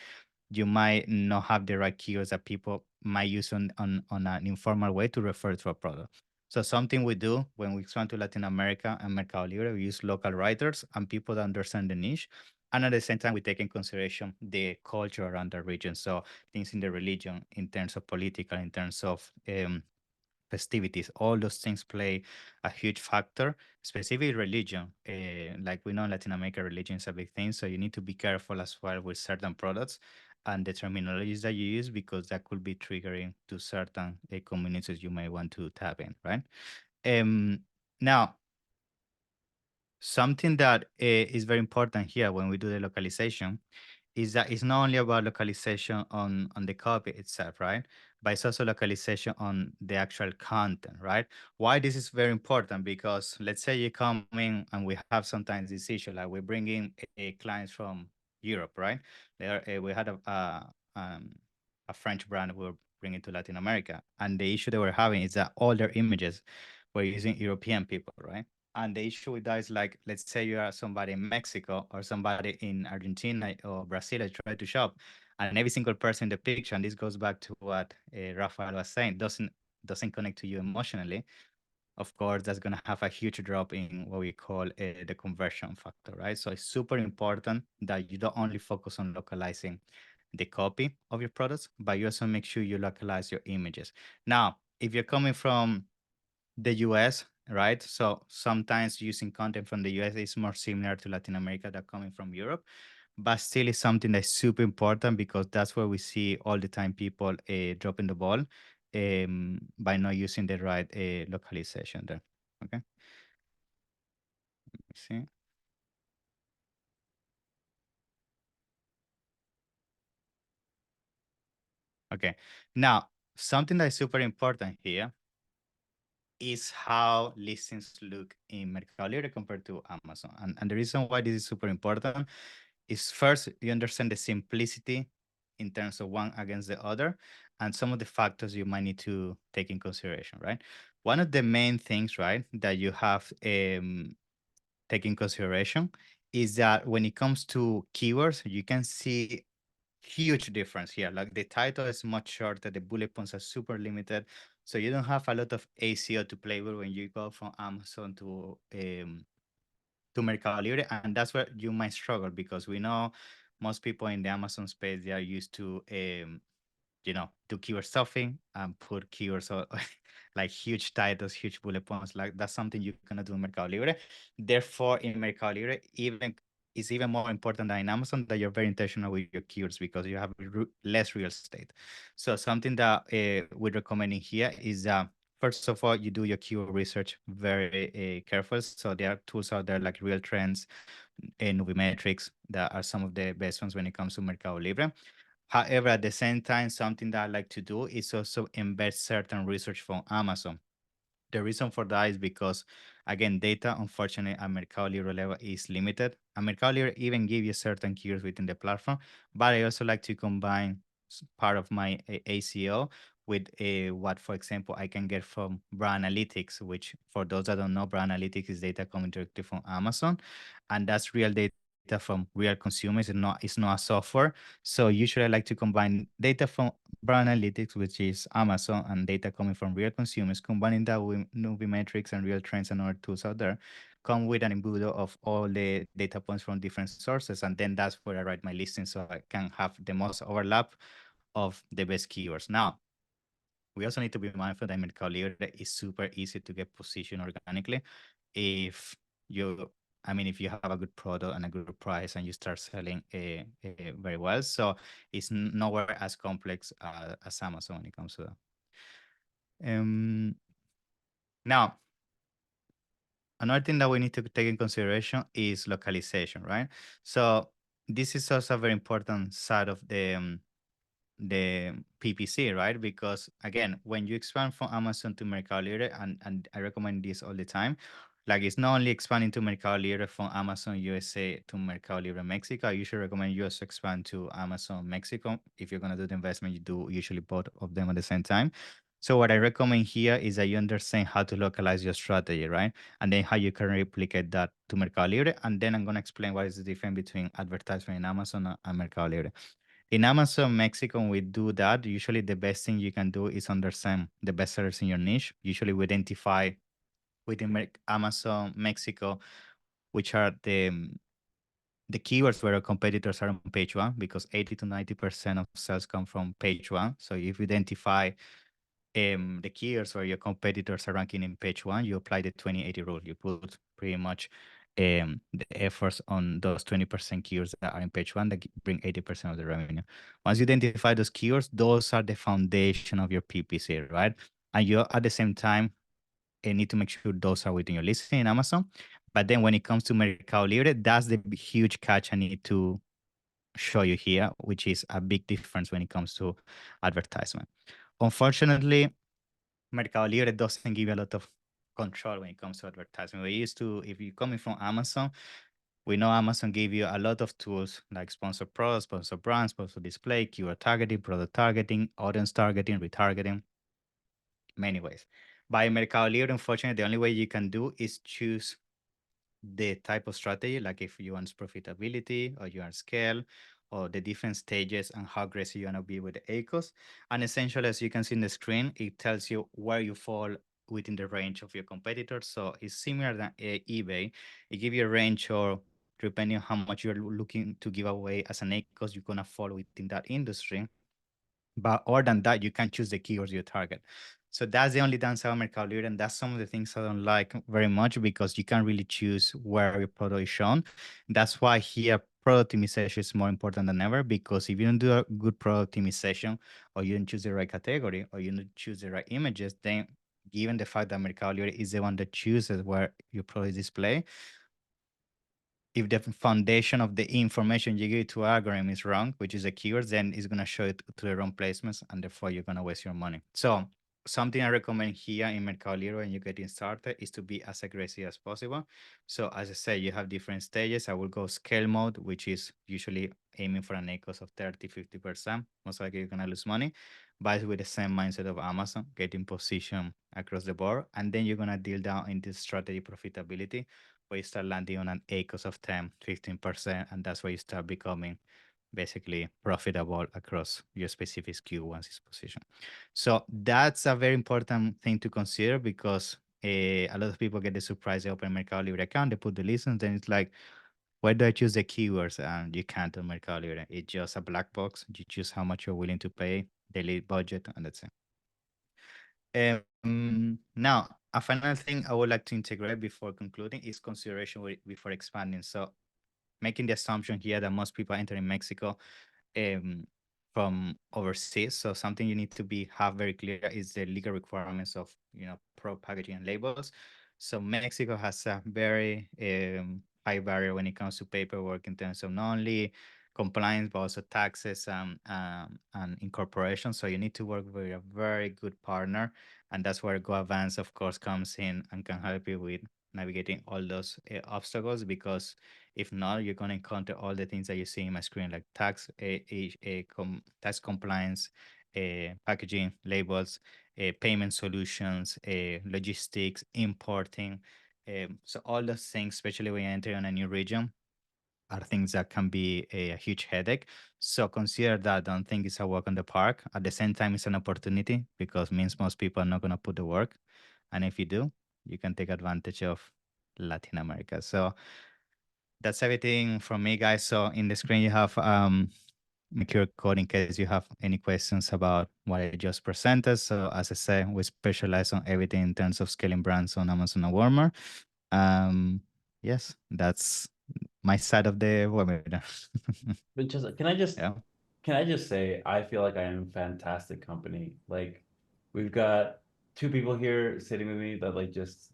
You might not have the right keywords that people might use on an informal way to refer to a product. So something we do when we expand to Latin America and Mercado Libre, we use local writers and people that understand the niche. And at the same time, we take in consideration the culture around the region. So things in the religion, in terms of political, in terms of festivities, all those things play a huge factor. Specifically religion, like we know in Latin America, religion is a big thing, so you need to be careful as well with certain products and the terminologies that you use, because that could be triggering to certain communities you may want to tap in, right? Now, something that is very important here when we do the localization is that it's not only about localization on the copy itself, right? But it's also localization on the actual content, right? Why this is very important? Because let's say you come in and we have sometimes this issue, like we bring in clients from Europe, right? We had a French brand we were bringing to Latin America, and the issue they were having is that all their images were using European people, right? And the issue with that is, like, let's say you are somebody in Mexico or somebody in Argentina or Brazil that try to shop, and every single person in the picture, and this goes back to what Rafael was saying, doesn't connect to you emotionally. Of course, that's going to have a huge drop in what we call the conversion factor, right? So it's super important that you don't only focus on localizing the copy of your products, but you also make sure you localize your images. Now, if you're coming from the US, right? So sometimes using content from the US is more similar to Latin America than coming from Europe, but still is something that's super important, because that's where we see all the time people dropping the ball by not using the right localization there. Okay. Let me see. Okay. Now, something that is super important here is how listings look in Mercado Libre compared to Amazon. And the reason why this is super important is, first, you understand the simplicity in terms of one against the other, and some of the factors you might need to take in consideration, right? One of the main things, right, that you have take in consideration is that when it comes to keywords, you can see huge difference here. Like the title is much shorter, the bullet points are super limited. So you don't have a lot of ACO to play with when you go from Amazon to Mercado Libre, and that's where you might struggle, because we know most people in the Amazon space, they are used to do keyword stuffing and put keywords like huge titles, huge bullet points. Like that's something you cannot do in Mercado Libre. Therefore, in Mercado Libre, it's even more important than in Amazon that you're very intentional with your keywords, because you have less real estate. So something that we're recommending here is first of all, you do your keyword research very careful. So there are tools out there like Real Trends and Nubimetrics that are some of the best ones when it comes to Mercado Libre. However, at the same time, something that I like to do is also embed certain research from Amazon. The reason for that is because, again, data, unfortunately, at Mercado Libre level is limited. And Mercado Libre even give you certain keywords within the platform, but I also like to combine part of my ACO with what, for example, I can get from Brand Analytics, which, for those that don't know, Brand Analytics is data coming directly from Amazon, and that's real data from real consumers, and it's not a software. So usually I like to combine data from Brand Analytics, which is Amazon, and data coming from real consumers, combining that with Nubimetrics and Real Trends and other tools out there, come with an embudo of all the data points from different sources. And then that's where I write my listing, so I can have the most overlap of the best keywords. Now, we also need to be mindful that Mercado Libre is super easy to get positioned organically. If you, if you have a good product and a good price and you start selling very well. So it's nowhere as complex as Amazon when it comes to that. Now, another thing that we need to take in consideration is localization, right? So this is also a very important side of the PPC, right? Because again, when you expand from Amazon to Mercado Libre, and I recommend this all the time, like it's not only expanding to Mercado Libre from Amazon USA to Mercado Libre Mexico. I usually recommend you also expand to Amazon Mexico. If you're gonna do the investment, you do usually both of them at the same time. So what I recommend here is that you understand how to localize your strategy, right? And then how you can replicate that to Mercado Libre. And then I'm gonna explain what is the difference between advertisement in Amazon and Mercado Libre. In Amazon Mexico, when we do that, usually the best thing you can do is understand the best sellers in your niche. Usually we identify within Amazon Mexico, which are the keywords where our competitors are on page one, because 80 to 90% of sales come from page one. So if you identify the keywords where your competitors are ranking in page one, you apply the 20-80 rule. You put pretty much the efforts on those 20% keywords that are in page one that bring 80% of the revenue. Once you identify those keywords, those are the foundation of your PPC, right? And you at the same time need to make sure those are within your listing in Amazon. But then when it comes to Mercado Libre, that's the huge catch I need to show you here, which is a big difference when it comes to advertisement. Unfortunately, Mercado Libre doesn't give you a lot of control when it comes to advertising. We used to, if you're coming from Amazon, we know Amazon gave you a lot of tools like sponsor products, sponsor brands, sponsor display, keyword targeting, product targeting, audience targeting, retargeting, many ways. By Mercado Libre, unfortunately, the only way you can do is choose the type of strategy, like if you want profitability or you want scale or the different stages and how aggressive you want to be with the ACOS. And essentially, as you can see in the screen, it tells you where you fall within the range of your competitors. So it's similar than eBay. It gives you a range, or depending on how much you're looking to give away as an ACOS, you're going to fall within that industry. But other than that, you can choose the keywords you target. So that's the only downside of Mercado Libre, and that's some of the things I don't like very much, because you can't really choose where your product is shown. That's why here product optimization is more important than ever, because if you don't do a good product optimization, or you don't choose the right category, or you don't choose the right images, then given the fact that Mercado Libre is the one that chooses where your product is displayed, if the foundation of the information you give to algorithm is wrong, which is the keywords, then it's going to show it to the wrong placements, and therefore you're going to waste your money. So something I recommend here in Mercado Libre when you're getting started is to be as aggressive as possible. So as I said, you have different stages. I will go scale mode, which is usually aiming for an ACOS of 30-50%. Most likely you're going to lose money, but with the same mindset of Amazon, getting position across the board. And then you're going to deal down into strategy profitability, where you start landing on an ACOS of 10-15%, and that's where you start becoming basically profitable across your specific SKU once it's positioned. So that's a very important thing to consider, because a lot of people get the surprise, they open Mercado Libre account, they put the listings, and it's like, where do I choose the keywords? And you can't on Mercado Libre. It's just a black box. You choose how much you're willing to pay, daily budget, and that's it. Now, a final thing I would like to integrate before concluding is consideration before expanding. So making the assumption here that most people entering Mexico from overseas. So something you need to have very clear is the legal requirements of pro packaging and labels. So Mexico has a very high barrier when it comes to paperwork in terms of not only compliance but also taxes and incorporation. So you need to work with a very good partner, and that's where Go Advance, of course, comes in and can help you with navigating all those obstacles, because if not, you're going to encounter all the things that you see in my screen, like tax, tax compliance, packaging, labels, payment solutions, logistics, importing. So all those things, especially when you enter in a new region, are things that can be a huge headache. So consider that. Don't think it's a walk in the park. At the same time, it's an opportunity, because it means most people are not going to put the work. And if you do, you can take advantage of Latin America. So that's everything from me, guys. So in the screen, you have my QR code in case you have any questions about what I just presented. So as I said, we specialize on everything in terms of scaling brands on Amazon and Walmart. Yes, that's my side of the webinar. But just Yeah. can I just say, I feel like I am fantastic company. Like, we've got two people here sitting with me that like just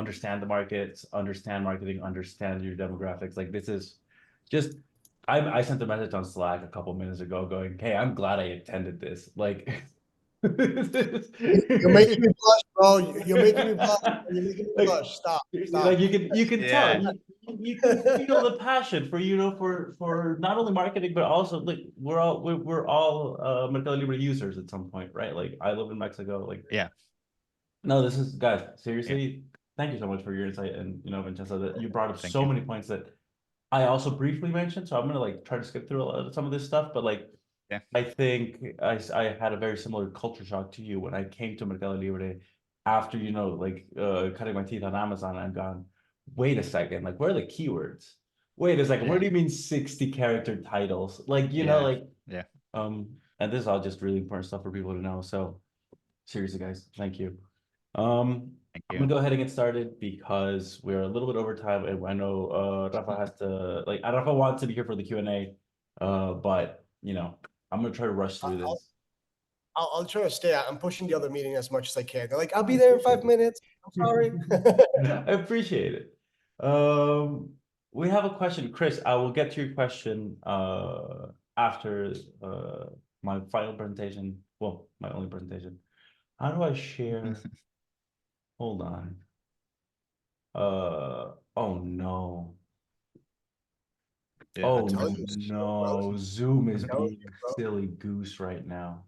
understand the markets, understand marketing, understand your demographics. Like this is just, I sent a message on Slack a couple minutes ago going, hey, I'm glad I attended this. Like, You're making me blush, bro. You're making me blush. You're making me like, blush. Stop. like you can tell, Yeah. you can feel the passion for, you know, for not only marketing, but also like we're all Mercado Libre users at some point, right? Like I live in Mexico, like Yeah. no, this is, guys, seriously, thank you so much for your insight. And, you know, Vincenzo, that you brought up Thank so you. many points that I also briefly mentioned. So I'm gonna like try to skip through some of this stuff, but like, Yeah. I think I had a very similar culture shock to you when I came to Mercado Libre after, you know, like cutting my teeth on Amazon. I've gone, wait a second, like where are the keywords? Wait a second, what do you mean 60 character titles? Like, you know, Yeah. like, Yeah. and this is all just really important stuff for people to know. So seriously, guys, thank you. Thank I'm you. gonna go ahead and get started because we're a little bit over time, and I know Rafa has to, like, Rafa wants to be here for the Q&A, but you know, I'm gonna try to rush through this. I'll try to stay out. I'm pushing the other meeting as much as I can. They're like, I'll be there in 5 minutes. I'm sorry. I appreciate it. We have a question, Chris. I will get to your question after my final presentation. Well, my only presentation. How do I share? Hold on. Oh no. Yeah, Oh that's Tell right. you, no, Zoom is Tell being you, bro. silly goose right now.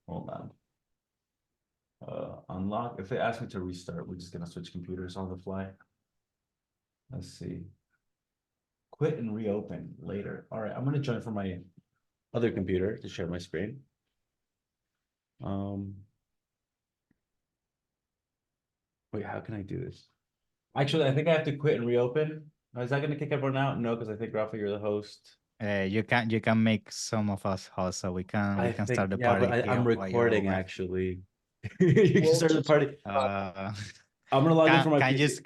Hold on. Unlock. If they ask me to restart, we're just gonna switch computers on the fly. Let's see. Quit and reopen later. All right, I'm gonna join from my other computer to share my screen. Wait, how can I do this? Actually, I think I have to quit and reopen. Is that gonna kick everyone out? No, because I think Rafa, you're the host. You can make some of us host, so we I can think, start the yeah, but party here I'm while you're recording away. actually. You can We'll start the just- party. Uh, I'm gonna log in from my can PC.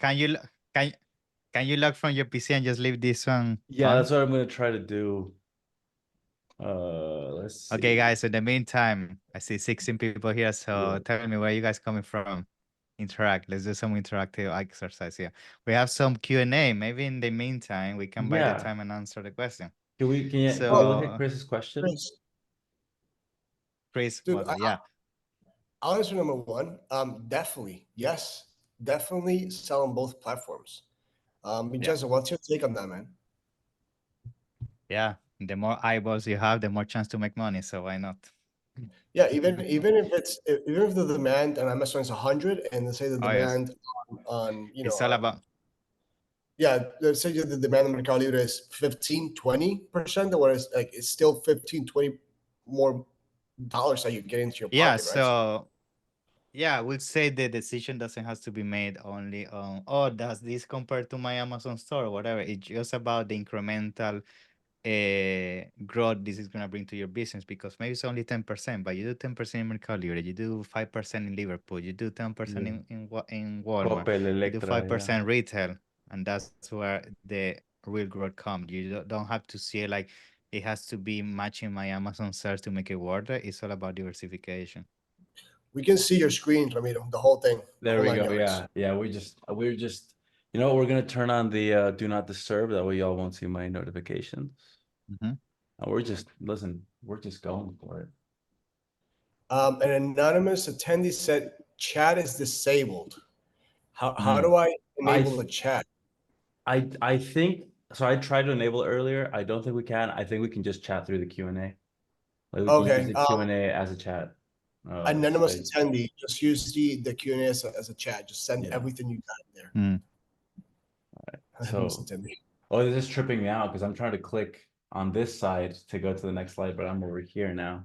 can you log from your PC and just leave this one Yeah, on? that's what I'm gonna try to do. Let's see. Okay, guys. In the meantime, I see 16 people here. So Yeah. tell me where you guys coming from. Interact. Let's do some interactive exercise here. We have some Q&A. Maybe in the meantime, we can buy the Yeah. time and answer the question. Can we look at So, Chris's question? Chris, Dude, yeah, I'll answer number one. Definitely. Yes. Definitely sell on both platforms. Vincenzo, what's your take on that, man? yeah. The more eyeballs you have, the more chance to make money. So why not? Yeah, even if the demand on Amazon is 100, and let's say the Oh, yes. demand on It's all about yeah, let's say the demand on Mercado Libre is 15-20%, whereas like it's still 15-20 more dollars that you get into your yeah. pocket, right? So yeah, I would say the decision doesn't have to be made only on, oh, does this compare to my Amazon store or whatever. It's just about the incremental growth this is gonna bring to your business, because maybe it's only 10%, but you do 10% in Mercado Libre, you do 5% in Liverpool, you do 10% in Walmart, Coppel, you do Electra, 5% retail, and that's where the real growth comes. You don't have to see it like it has to be matching my Amazon search to make it worth it. It's all about diversification. We can see your screen, Ramiro, the whole thing. There whole we nine go. yards. Yeah. We're just, you know, we're gonna turn on the do not disturb. That way y'all won't see my notifications. Mhm. And we're just, listen, we're just going for it. An anonymous attendee said chat is disabled. How Mm. do I enable I- the chat? I think so. I tried to enable it earlier. I don't think we can. I think we can just chat through the Q&A. Like we can Okay, use the Q&A as a chat. Anonymous space. attendee, just use the Q&A as a chat. Just send Yeah. everything you got there. Mm. Anonymous So, attendee. oh, this is tripping me out because I'm trying to click on this side to go to the next slide, but I'm over here now.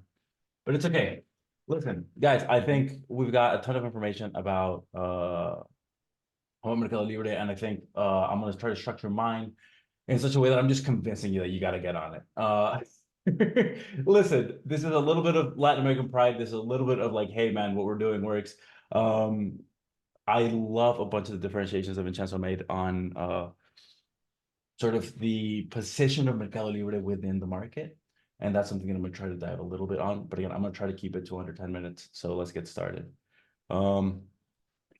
But it's okay. Listen, guys, I think we've got a ton of information about Mercado Libre, and I think I'm gonna try to structure mine in such a way that I'm just convincing you that you got to get on it. Listen, this is a little bit of Latin American pride. This is a little bit of like, hey man, what we're doing works. I love a bunch of the differentiations that Vincenzo made on sort of the position of Mercado Libre within the market. And that's something that I'm gonna try to dive a little bit on. But again, I'm gonna try to keep it to under 10 minutes. So let's get started.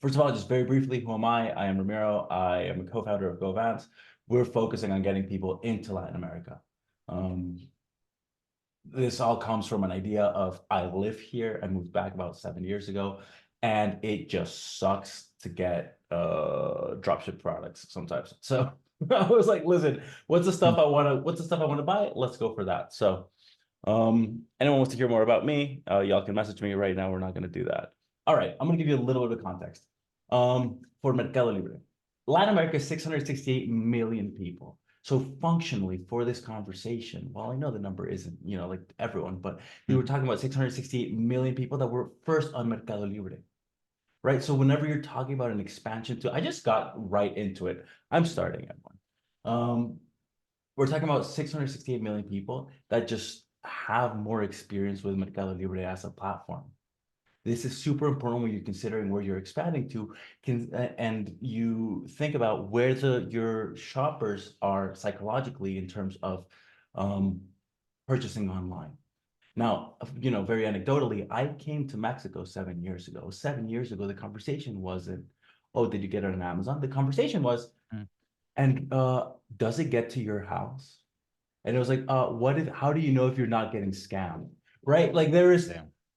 First of all, just very briefly, who am I? I am Ramiro. I am a co-founder of GoVans. We're focusing on getting people into Latin America. This all comes from an idea of I live here. I moved back about 7 years ago, and it just sucks to get dropship products sometimes. So I was like, listen, what's the stuff I want to buy? Let's go for that. So anyone wants to hear more about me, y'all can message me right now. We're not going to do that. All right, I'm going to give you a little bit of context. For Mercado Libre, Latin America is 668 million people. So functionally, for this conversation, while I know the number isn't, like everyone, but we were talking about 668 million people that were first on Mercado Libre, right? So whenever you're talking about an expansion to, I just got right into it. I'm starting at one. We're talking about 668 million people that just have more experience with Mercado Libre as a platform. This is super important when you're considering where you're expanding to, and you think about where your shoppers are psychologically in terms of purchasing online. Now, very anecdotally, I came to Mexico 7 years ago. 7 years ago, the conversation wasn't, oh, did you get it on Amazon? The conversation was, and does it get to your house? And it was like, how do you know if you're not getting scammed? Right? Like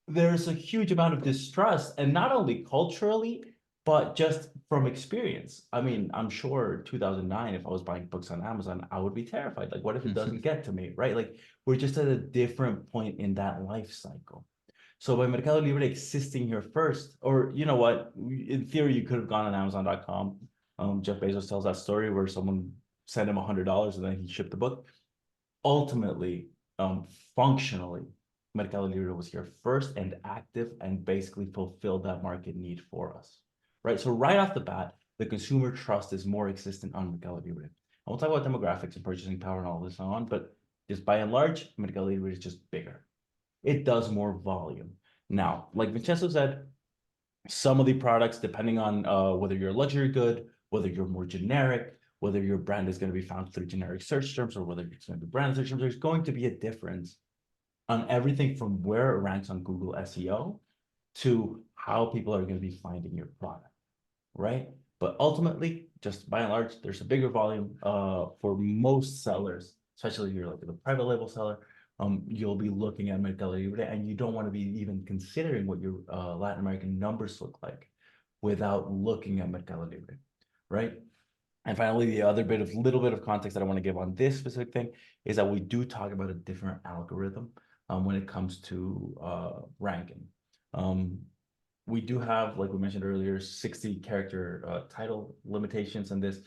there's a huge amount of distrust, and not only culturally, but just from experience. I mean, I'm sure 2009, if I was buying books on Amazon, I would be terrified. Like, what if it doesn't get to me, right? Like, we're just at a different point in that life cycle. So by Mercado Libre existing here first, or you know what, in theory, you could have gone on Amazon.com. Jeff Bezos tells that story where someone sent him $100 and then he shipped the book. Ultimately, functionally, Mercado Libre was here first and active and basically fulfilled that market need for us, right? So right off the bat, the consumer trust is more existent on Mercado Libre. And we'll talk about demographics and purchasing power and all this and on, but just by and large, Mercado Libre is just bigger. It does more volume. Now, like Vincenzo said, some of the products, depending on whether you're a luxury good, whether you're more generic, whether your brand is going to be found through generic search terms, or whether it's going to be brand search terms, there's going to be a difference on everything from where it ranks on Google SEO to how people are going to be finding your product, right? But ultimately, just by and large, there's a bigger volume for most sellers, especially if you're like a private label seller. You'll be looking at Mercado Libre, and you don't want to be even considering what your Latin American numbers look like without looking at Mercado Libre, right? And finally, the other little bit of context that I want to give on this specific thing is that we do talk about a different algorithm when it comes to ranking. We do have, like we mentioned earlier, 60 character title limitations on this,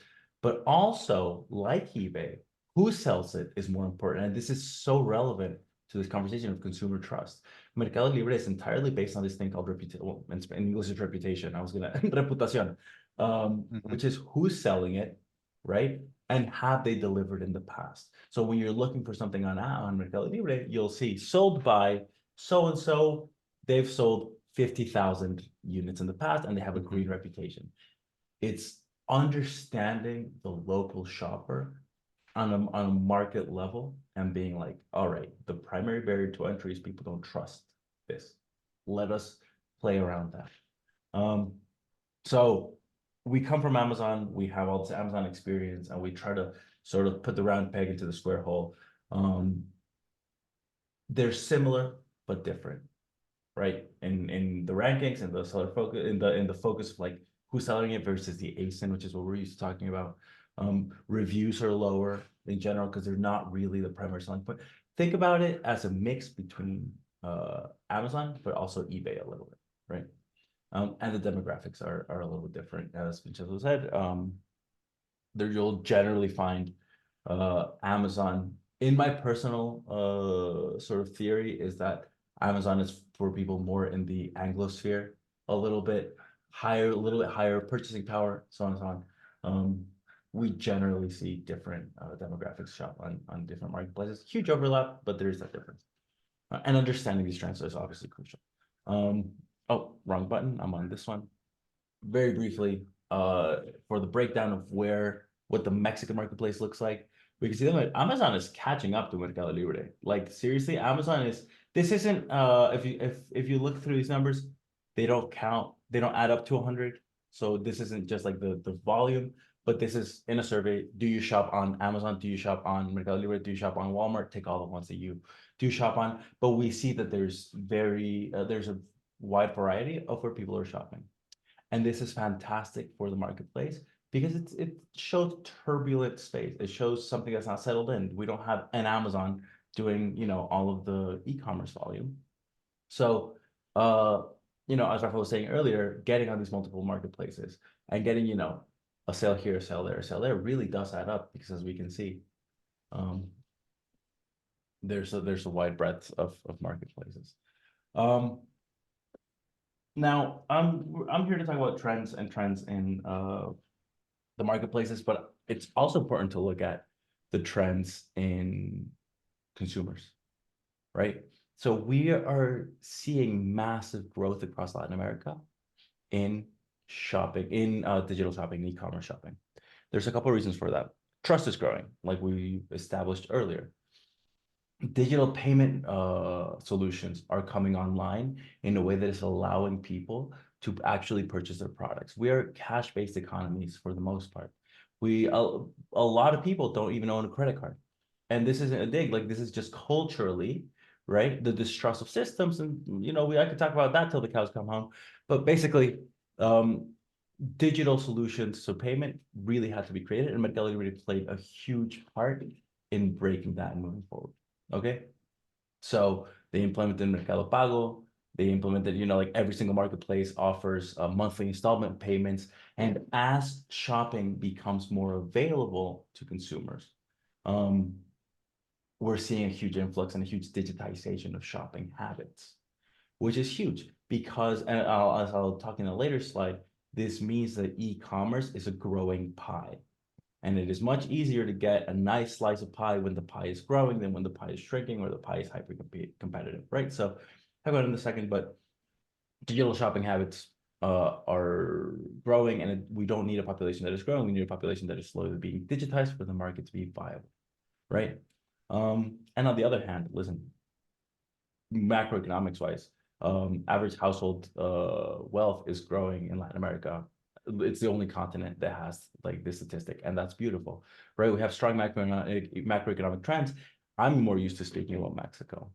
but also like eBay, who sells it is more important. And this is so relevant to this conversation of consumer trust. Mercado Libre is entirely based on this thing called reputation. Well, in English, it's reputation. I was gonna reputación, which is who's selling it, right? And have they delivered in the past? So when you're looking for something on Mercado Libre, you'll see sold by so-and-so. They've sold 50,000 units in the past, and they have a green reputation. It's understanding the local shopper on a market level and being like, all right, the primary barrier to entry is people don't trust this. Let us play around that. So we come from Amazon, we have all this Amazon experience, and we try to sort of put the round peg into the square hole. They're similar but different, right? In the rankings and the seller focus, in the focus of like who's selling it versus the ASIN, which is what we're used to talking about. Reviews are lower in general because they're not really the primary selling point. Think about it as a mix between Amazon, but also eBay a little bit, right? And the demographics are a little bit different, as Vincenzo said. There you'll generally find Amazon. In my personal sort of theory is that Amazon is for people more in the Anglosphere, a little bit higher purchasing power, so on and so on. We generally see different demographics shop on different marketplaces. Huge overlap, but there is that difference. And understanding these trends is obviously crucial. Oh, wrong button. I'm on this one. Very briefly, for the breakdown of what the Mexican marketplace looks like, we can see that Amazon is catching up to Mercado Libre. Like seriously, Amazon is. This isn't. If you look through these numbers, they don't count. They don't add up to 100. So this isn't just like the volume, but this is in a survey. Do you shop on Amazon? Do you shop on Mercado Libre? Do you shop on Walmart? Take all the ones that you do shop on. But we see that there's there's a wide variety of where people are shopping. And this is fantastic for the marketplace because it shows turbulent space. It shows something that's not settled in. We don't have an Amazon doing, all of the e-commerce volume. So, as Rafael was saying earlier, getting on these multiple marketplaces and getting, a sale here, a sale there, a sale there really does add up because as we can see, there's a wide breadth of marketplaces. Now I'm here to talk about trends in the marketplaces, but it's also important to look at the trends in consumers, right? So we are seeing massive growth across Latin America in shopping, in digital shopping, e-commerce shopping. There's a couple of reasons for that. Trust is growing, like we established earlier. Digital payment solutions are coming online in a way that is allowing people to actually purchase their products. We are cash-based economies for the most part. A lot of people don't even own a credit card. And this isn't a dig, like this is just culturally, right? The distrust of systems, and I could talk about that till the cows come home. But basically, digital solutions, so payment really had to be created, and Mercado Libre played a huge part in breaking that and moving forward. Okay, so they implemented Mercado Pago. They implemented, like every single marketplace offers monthly installment payments. And as shopping becomes more available to consumers, we're seeing a huge influx and a huge digitization of shopping habits, which is huge because, and as I'll talk in a later slide, this means that e-commerce is a growing pie. And it is much easier to get a nice slice of pie when the pie is growing than when the pie is shrinking or the pie is hyper competitive, right? So I'll go in a second, but digital shopping habits are growing, and we don't need a population that is growing. We need a population that is slowly being digitized for the market to be viable, right? And on the other hand, listen, macroeconomics wise, average household wealth is growing in Latin America. It's the only continent that has like this statistic, and that's beautiful, right? We have strong macroeconomic trends. I'm more used to speaking about Mexico,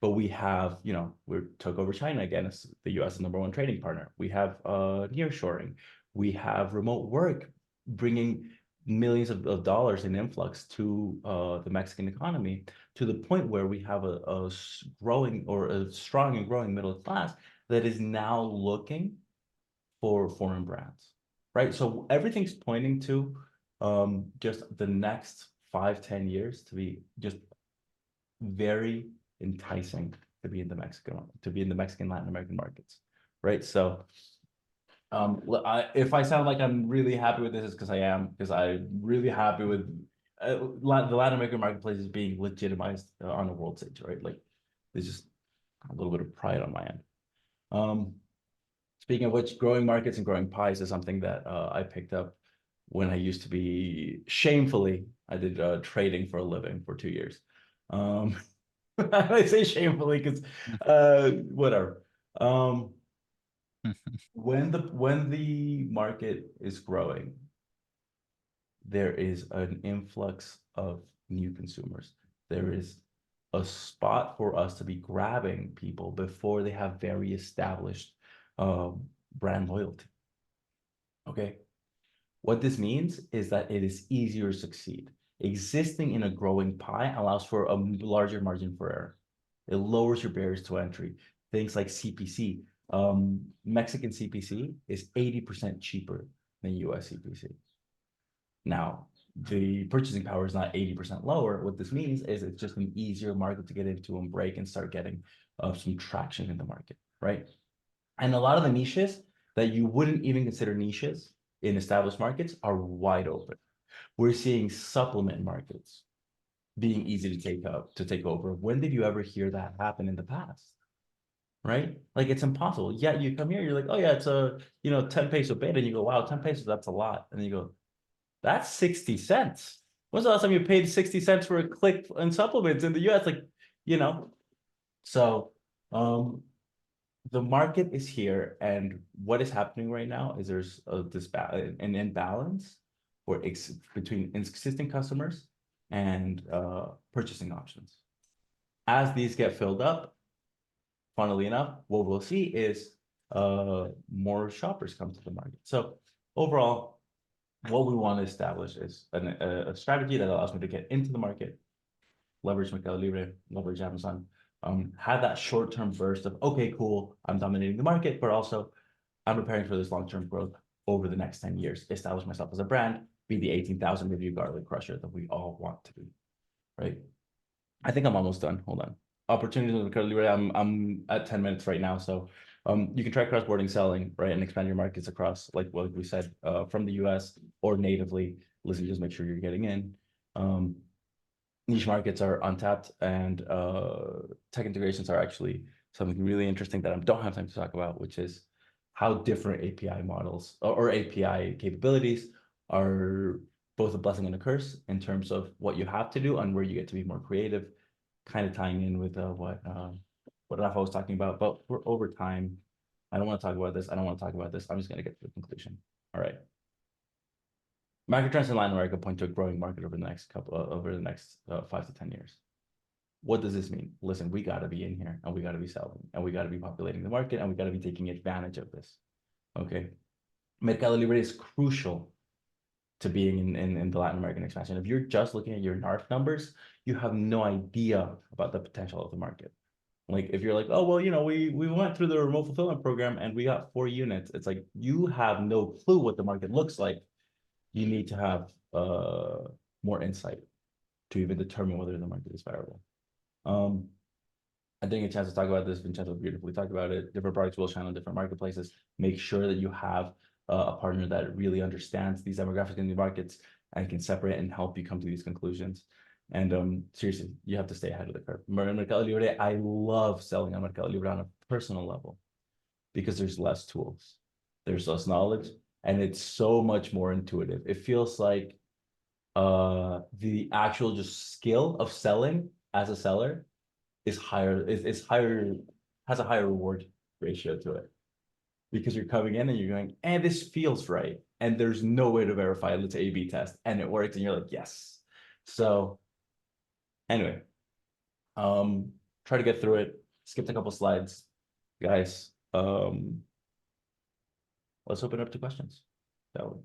but we have, we took over China again as the U.S. #1 trading partner. We have nearshoring. We have remote work bringing millions of dollars in influx to the Mexican economy, to the point where we have a growing or a strong and growing middle class that is now looking for foreign brands, right? So everything's pointing to just the next 5-10 years to be just very enticing to be in the Mexican Latin American markets, right? So if I sound like I'm really happy with this, it's because I am, because I'm really happy with the Latin American marketplace is being legitimized on a world stage, right? Like there's just a little bit of pride on my end. Speaking of which, growing markets and growing pies is something that I picked up when I used to be shamefully, I did trading for a living for 2 years. I say shamefully because whatever. When the market is growing, there is an influx of new consumers. There is a spot for us to be grabbing people before they have very established brand loyalty. Okay. What this means is that it is easier to succeed. Existing in a growing pie allows for a larger margin for error. It lowers your barriers to entry. Things like CPC. Mexican CPC is 80% cheaper than US CPC. Now, the purchasing power is not 80% lower. What this means is it's just an easier market to get into and break and start getting some traction in the market, right? And a lot of the niches that you wouldn't even consider niches in established markets are wide open. We're seeing supplement markets being easy to take over. When did you ever hear that happen in the past? Right? Like it's impossible. Yeah, you come here, you're like, oh yeah, it's a 10 peso beta, and you go, wow, 10 pesos, that's a lot. And then you go, that's 60 cents. When's the last time you paid 60 cents for a click in supplements in the US? Like, so the market is here, and what is happening right now is there's an imbalance between existing customers and purchasing options. As these get filled up, funnily enough, what we'll see is more shoppers come to the market. So overall, what we want to establish is a strategy that allows me to get into the market, leverage Mercado Libre, leverage Amazon, have that short-term burst of, okay, cool, I'm dominating the market, but also I'm preparing for this long-term growth over the next 10 years, establish myself as a brand, be the 18,000 review garlic crusher that we all want to be, right? I think I'm almost done. Hold on. Opportunities with Mercado Libre. I'm at 10 minutes right now. So you can try cross-border selling, right? And expand your markets across, like what we said, from the US or natively. Listen, just make sure you're getting in. Niche markets are untapped, and tech integrations are actually something really interesting that I don't have time to talk about, which is how different API models or API capabilities are both a blessing and a curse in terms of what you have to do and where you get to be more creative, kind of tying in with what Rafa was talking about. But for over time, I don't want to talk about this. I don't want to talk about this. I'm just going to get to the conclusion. All right. Market trends in Latin America point to a growing market over the next 5 to 10 years. What does this mean? Listen, we got to be in here, and we got to be selling, and we got to be populating the market, and we got to be taking advantage of this. Okay. Mercado Libre is crucial to being in the Latin American expansion. If you're just looking at your NARF numbers, you have no idea about the potential of the market. Like if you're like, oh, well, we went through the remote fulfillment program and we got 4 units. It's like, you have no clue what the market looks like. You need to have more insight to even determine whether the market is viable. I didn't get a chance to talk about this. Vincenzo beautifully talked about it. Different products will shine on different marketplaces. Make sure that you have a partner that really understands these demographics in the markets and can separate and help you come to these conclusions. And seriously, you have to stay ahead of the curve. Mercado Libre, I love selling on Mercado Libre on a personal level because there's less tools, there's less knowledge, and it's so much more intuitive. It feels like the actual just skill of selling as a seller is higher, has a higher reward ratio to it. Because you're coming in and you're going, this feels right. And there's no way to verify it. Let's A/B test. And it works. And you're like, yes. So anyway, try to get through it. Skipped a couple slides. Guys, let's open up to questions. That would.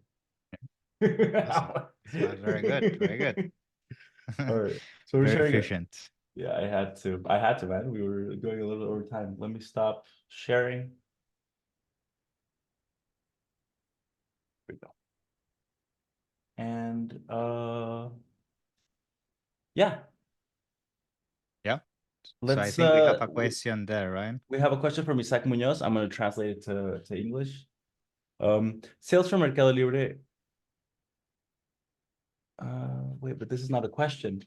Awesome. Very good. Very good. All right. So we're Very sharing efficient. Yeah, I had to, man. We were going a little over time. Let me stop sharing. Here we go. And yeah. Yeah. Let's so I think we have a question there, right? We have a question from Isaac Munoz. I'm going to translate it to English. Sales from Mercado Libre. Wait, but this is not a question.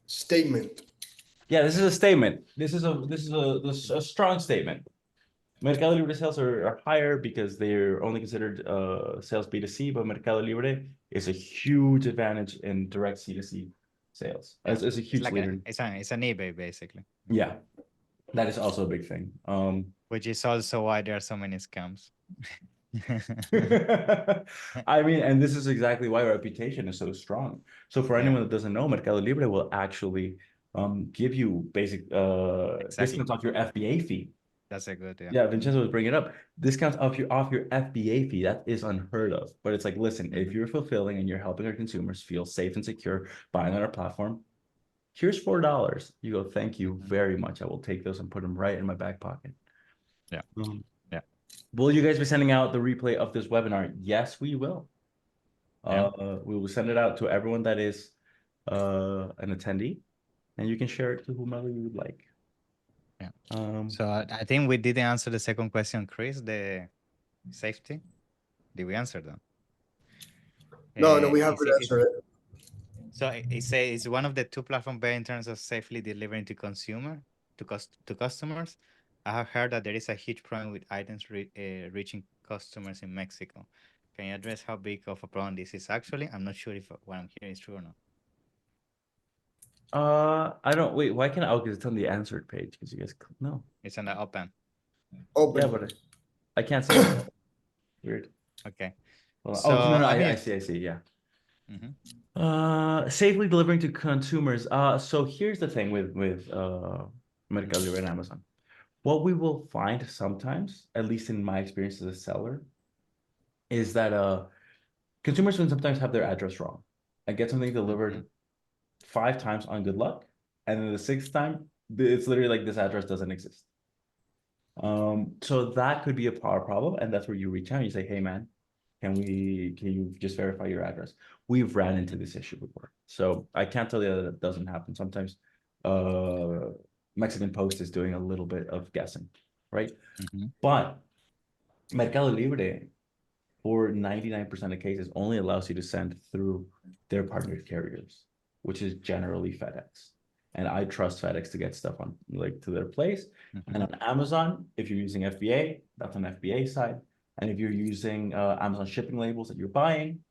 Statement. Yeah, this is a statement. This is a strong statement. Mercado Libre sales are higher because they're only considered sales B2C, but Mercado Libre is a huge advantage in direct C2C sales. Yeah. It's a huge leader. It's an eBay basically. Yeah, that is also a big thing. Which is also why there are so many scams. I mean, and this is exactly why our reputation is so strong. So for anyone that doesn't know, Mercado Libre will actually give you basic discounts off your FBA fee. That's a good, Yeah, Vincenzo was bringing it up. Discounts off your FBA fee. That is unheard of. But it's like, listen, if you're fulfilling and you're helping our consumers feel safe and secure buying on our platform, here's $4. You go, thank you very much. I will take those and put them right in my back pocket. Yeah. Yeah. Will you guys be sending out the replay of this webinar? Yes, we will. We will send it out to everyone that is an attendee, and you can share it to whomever you would like. Yeah. So I think we didn't answer the second question, Chris, the safety. Did we answer that? No, we haven't answered it. So it says it's one of the 2 platforms better in terms of safely delivering to customers. I have heard that there is a huge problem with items reaching customers in Mexico. Can you address how big of a problem this is actually? I'm not sure if what I'm hearing is true or not. I don't wait. Why can't because it's on the answered page? Because you guys no. It's on the open. Open. Yeah, but I can't see it. Weird. Okay. Hold on. So, Oh, no, I I mean- see, yeah. Mhm. Safely delivering to consumers. So here's the thing with Mercado Libre and Amazon. What we will find sometimes, at least in my experience as a seller, is that consumers can sometimes have their address wrong. I get something delivered 5 times on good luck, and then the 6th time, it's literally like this address doesn't exist. So that could be a power problem, and that's where you reach out and you say, hey man, can you just verify your address? We've ran into this issue before. So I can't tell you that it doesn't happen. Sometimes Mexican Post is doing a little bit of guessing, right? Mhm. But Mercado Libre, for 99% of cases, only allows you to send through their partner carriers, which is generally FedEx. And I trust FedEx to get stuff on like to their place. Mhm. And on Amazon, if you're using FBA, that's on FBA side. And if you're using Amazon shipping labels that you're buying,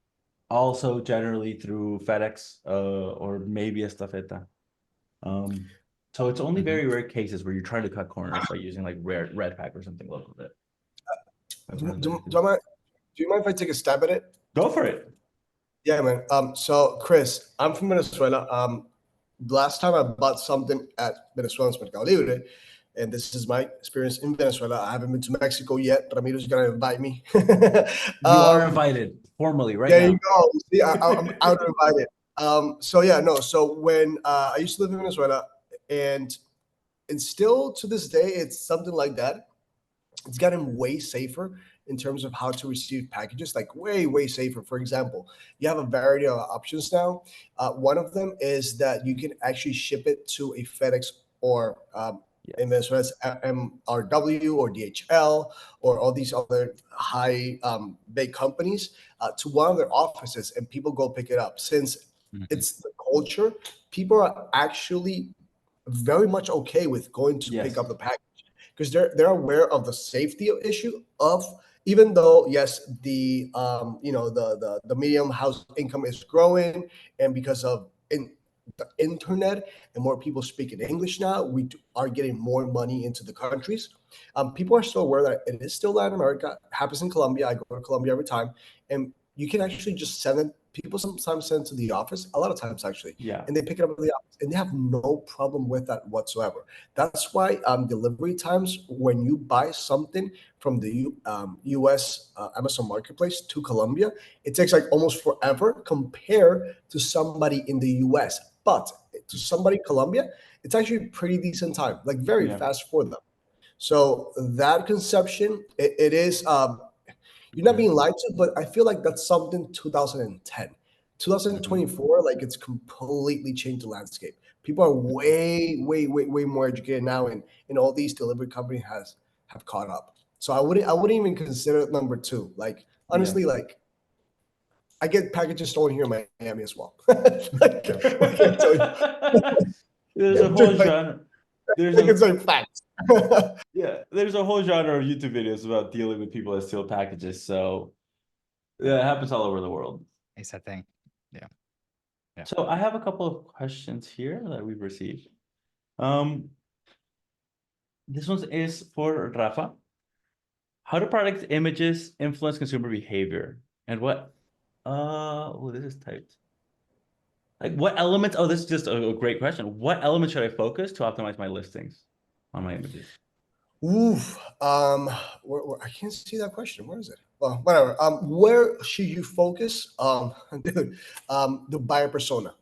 also generally through FedEx or maybe Estafeta. So it's only Mhm. very rare cases where you're trying to cut corners by using like Red Pack or something local that. Do you mind if I take a stab at it? Go for it. Yeah, man. So Chris, I'm from Venezuela. Last time I bought something at Venezuela's Mercado Libre, and this is my experience in Venezuela. I haven't been to Mexico yet. Ramiro's gonna invite me. You are invited formally right there now. you go. See, I'm out invited. So yeah, no. So when I used to live in Venezuela, and still to this day, it's something like that. It's gotten way safer in terms of how to receive packages, like way safer. For example, you have a variety of options now. One of them is that you can actually ship it to a FedEx or in Venezuela, it's MRW or DHL or all these other high big companies to one of their offices, and people go pick it up. Since it's the culture, people are actually very much okay with going to pick up the package because they're aware of the safety issue of, even though yes, the the medium house income is growing, and because of the internet and more people speaking English now, we are getting more money into the countries. People are still aware that it is still Latin America. It happens in Colombia. I go to Colombia every time, and you can actually just send it. People sometimes send it to the office, a lot of times actually, and they pick it up at the office, and they have no problem with that whatsoever. That's why delivery times when you buy something from the U.S. Amazon Marketplace to Colombia, it takes like almost forever compared to somebody in the U.S. But to somebody in Colombia, it's actually pretty decent time, like very fast for them. So that conception, it is. You're not being lied to, but I feel like that's something 2010. 2024, like it's completely changed the landscape. People are way more educated now, and all these delivery companies have caught up. So I wouldn't even consider it number two. Like honestly, like I get packages stolen here in Miami as well. Like, what can I tell you? There's a whole genre. It's like facts. Yeah, there's a whole genre of YouTube videos about dealing with people that steal packages. So yeah, it happens all over the world. It's a thing. Yeah. So I have a couple of questions here that we've received. This one is for Rafa. How do product images influence consumer behavior? And what oh, this is typed. Like what elements? Oh, this is just a great question. What elements should I focus to optimize my listings on my images? Oof. I can't see that question. Where is it? Well, whatever. Where should you focus? Dude, the buyer persona,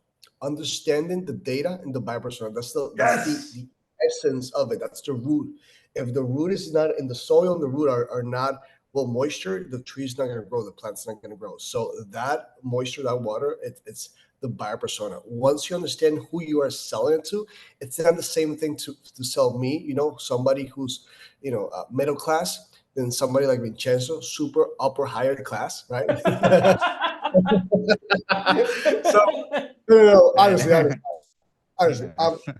understanding the data in the buyer persona. That's the essence of it. That's the root. If the root is not in the soil and the root are not well moisture, the tree's not going to grow. The plant's not going to grow. So that moisture, that water, it's the buyer persona. Once you understand who you are selling it to, it's not the same thing to sell me, somebody who's, middle class, than somebody like Vincenzo, super upper higher class, right? So, no, honestly,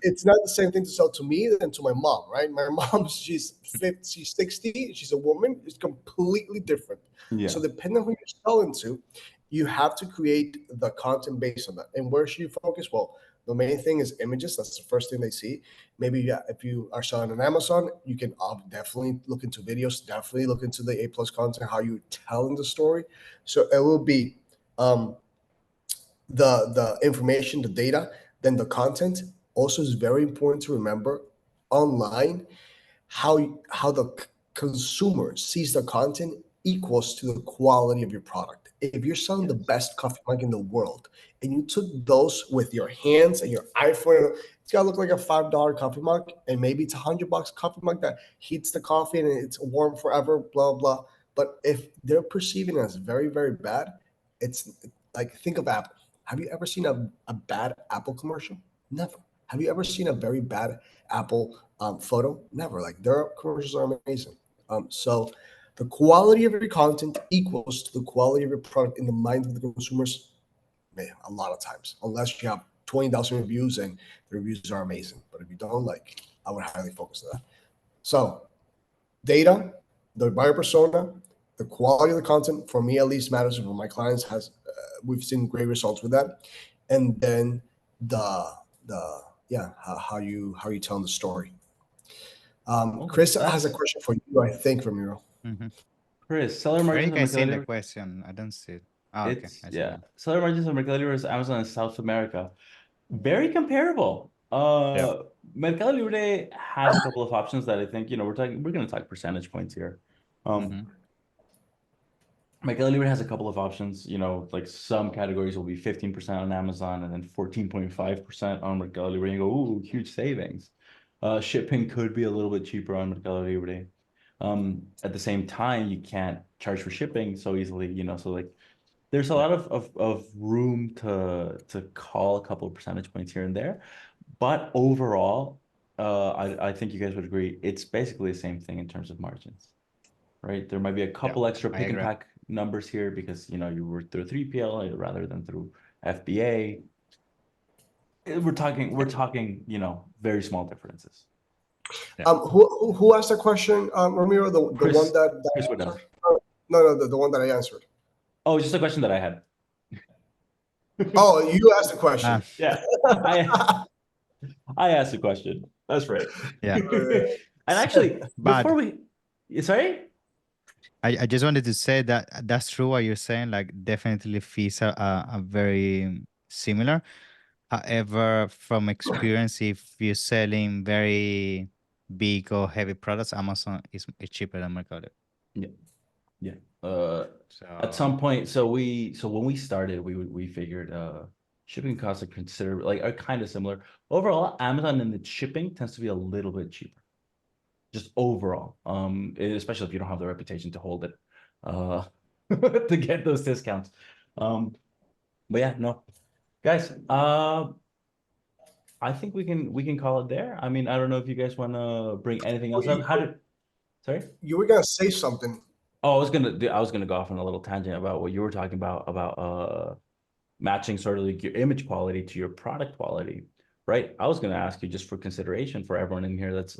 it's not the same thing to sell to me than to my mom, right? My mom, she's 50, she's 60, she's a woman. It's completely different. Yeah. So depending on who you're selling to, you have to create the content based on that. And where should you focus? Well, The main thing is images. That's the first thing they see. Maybe if you are selling on Amazon, you can definitely look into videos, definitely look into the A+ content, how you're telling the story. So it will be the information, the data, then the content. Also is very important to remember online how the consumer sees the content equals to the quality of your product. If you're selling the best coffee mug in the world and you took those with your hands and your iPhone, it's gotta look like a $5 coffee mug, and maybe it's $100 coffee mug that heats the coffee and it's warm forever, blah blah. But if they're perceiving it as very, very bad, it's like, think of Apple. Have you ever seen a bad Apple commercial? Never. Have you ever seen a very bad Apple photo? Never. Like, their commercials are amazing. So the quality of your content equals to the quality of your product in the minds of the consumers, man, a lot of times, unless you have 20,000 reviews and the reviews are amazing. But if you don't, like, I would highly focus on that. So data, the buyer persona, the quality of the content, for me at least, matters. For my clients, has we've seen great results with that. And then the how you telling the story. Chris has a question for you, I think, Ramiro. Chris, seller Where you margins on guys see Mercado the Libre. question? I don't see it. Oh, okay. It's I see yeah. it. Seller margins on Mercado Libre is Amazon and South America. Very comparable. Mercado Libre has a couple of options that I think, we're gonna talk percentage points here. Mercado Libre has a couple of options, like some categories will be 15% on Amazon and then 14.5% on Mercado Libre. You go, ooh, huge savings. Shipping could be a little bit cheaper on Mercado Libre. At the same time, you can't charge for shipping so easily, so like there's a lot of room to call a couple of percentage points here and there. But overall, I think you guys would agree, it's basically the same thing in terms of margins, right? There might be a couple extra pick and pack numbers here because, you were through 3PL rather than through FBA. We're talking, very small differences. Who asked the question, Ramiro? The Chris, one that Chris would answer. No, the one that I answered. Oh, just a question that I had. Oh, you asked the question. Yeah, I asked the question. That's right. Yeah. And actually, before sorry? I just wanted to say that that's true what you're saying. Like, definitely fees are very similar. However, from experience, if you're selling very big or heavy products, Amazon is cheaper than Mercado. Yeah. At some point, so when we started, we figured shipping costs are are kind of similar. Overall, Amazon and the shipping tends to be a little bit cheaper. Just overall, especially if you don't have the reputation to hold it, to get those discounts. But yeah, no, guys, I think we can call it there. I mean, I don't know if you guys want to bring anything else up. Sorry? You were gonna say something. Oh, I was gonna go off on a little tangent about what you were talking about matching sort of like your image quality to your product quality, right? I was gonna ask you, just for consideration for everyone in here that's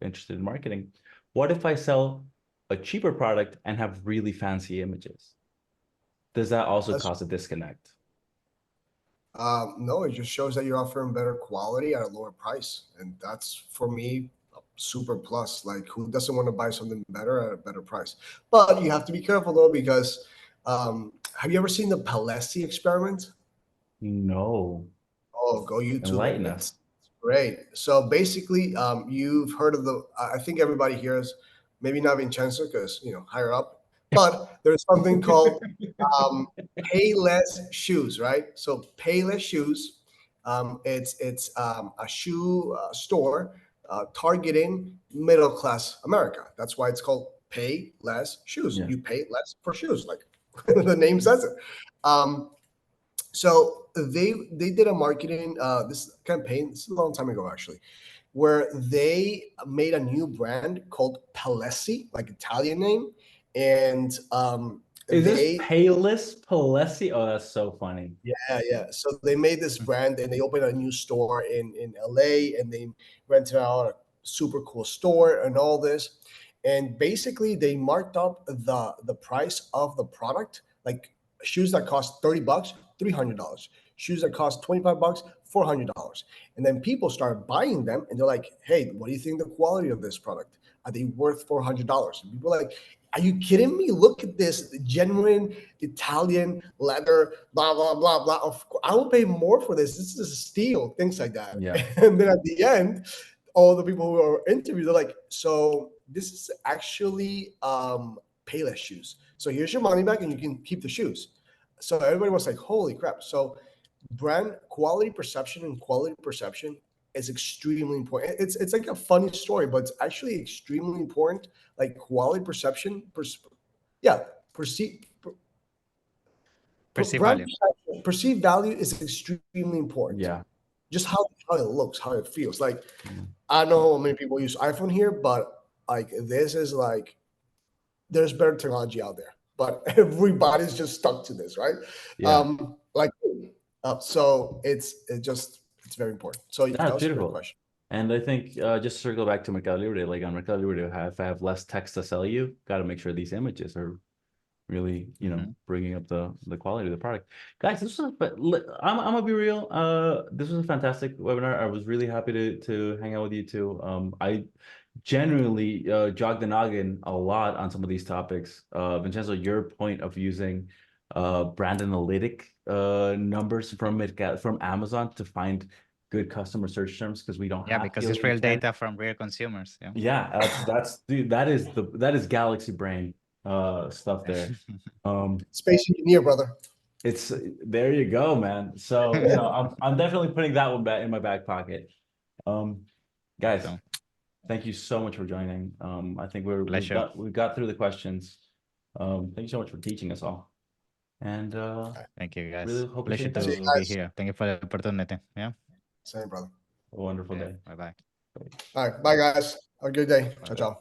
interested in marketing, what if I sell a cheaper product and have really fancy images? Does that also cause a disconnect? No, it just shows that you're offering better quality at a lower price, and that's, for me, a super plus. Like, who doesn't want to buy something better at a better price? But you have to be careful though, because have you ever seen the Palessi experiment? No. Oh, go YouTube. Enlighten It's us. great. So basically, you've heard of I think everybody here is, maybe not Vincenzo because higher up, but there's something called Payless shoes, right? So Payless shoes, it's a shoe store targeting middle class America. That's why it's called Payless shoes. Yeah. You pay less for shoes, like the name says it. So they did a marketing this campaign. This is a long time ago, actually, where they made a new brand called Palessi, like Italian name, and is this Payless Palessi? Oh, that's so funny. Yeah. So they made this brand and they opened a new store in LA, and they rented out a super cool store and all this. And basically they marked up the price of the product, like shoes that cost $30, $300. Shoes that cost $25, $400. And then people start buying them and they're like, hey, what do you think the quality of this product? Are they worth $400? And people are like, are you kidding me? Look at this genuine Italian leather, blah, blah, blah, blah. Of course, I will pay more for this. This is a steal, things like that. Yeah. And then at the end, all the people who are interviewed, they're like, so this is actually Payless shoes. So here's your money back and you can keep the shoes. So everybody was like, holy crap. So brand quality perception and quality perception is extremely important. It's like a funny story, but it's actually extremely important. Like quality perception, perceived value. Perceived value is extremely important. Yeah. Just how it looks, how it feels. Like, I don't know how many people use iPhone here, but like this is like, there's better technology out there, but everybody's just stuck to this, right? Yeah. So it's very important. So that was a beautiful. great question. And I think just to circle back to Mercado Libre, like on Mercado Libre, if I have less text to sell you, got to make sure these images are really, bringing up the quality of the product. Guys, this was, but I'm gonna be real. This was a fantastic webinar. I was really happy to hang out with you two. I genuinely jogged the noggin a lot on some of these topics. Vincenzo, your point of using brand analytic numbers from Amazon to find good customer search terms, because we don't have because it's real data from real consumers. that's dude, that is galaxy brain stuff there. Space engineer, brother. It's there you go, man. So I'm definitely putting that one back in my back pocket. Guys, thank you so much for joining. I think we've got through the questions. Thank you so much for teaching us all. And thank you, guys. really hope Pleasure to be here. Thank you for the opportunity. Yeah. Same, brother. A wonderful day. Bye bye. All right, bye guys. Have a good day. Ciao, ciao.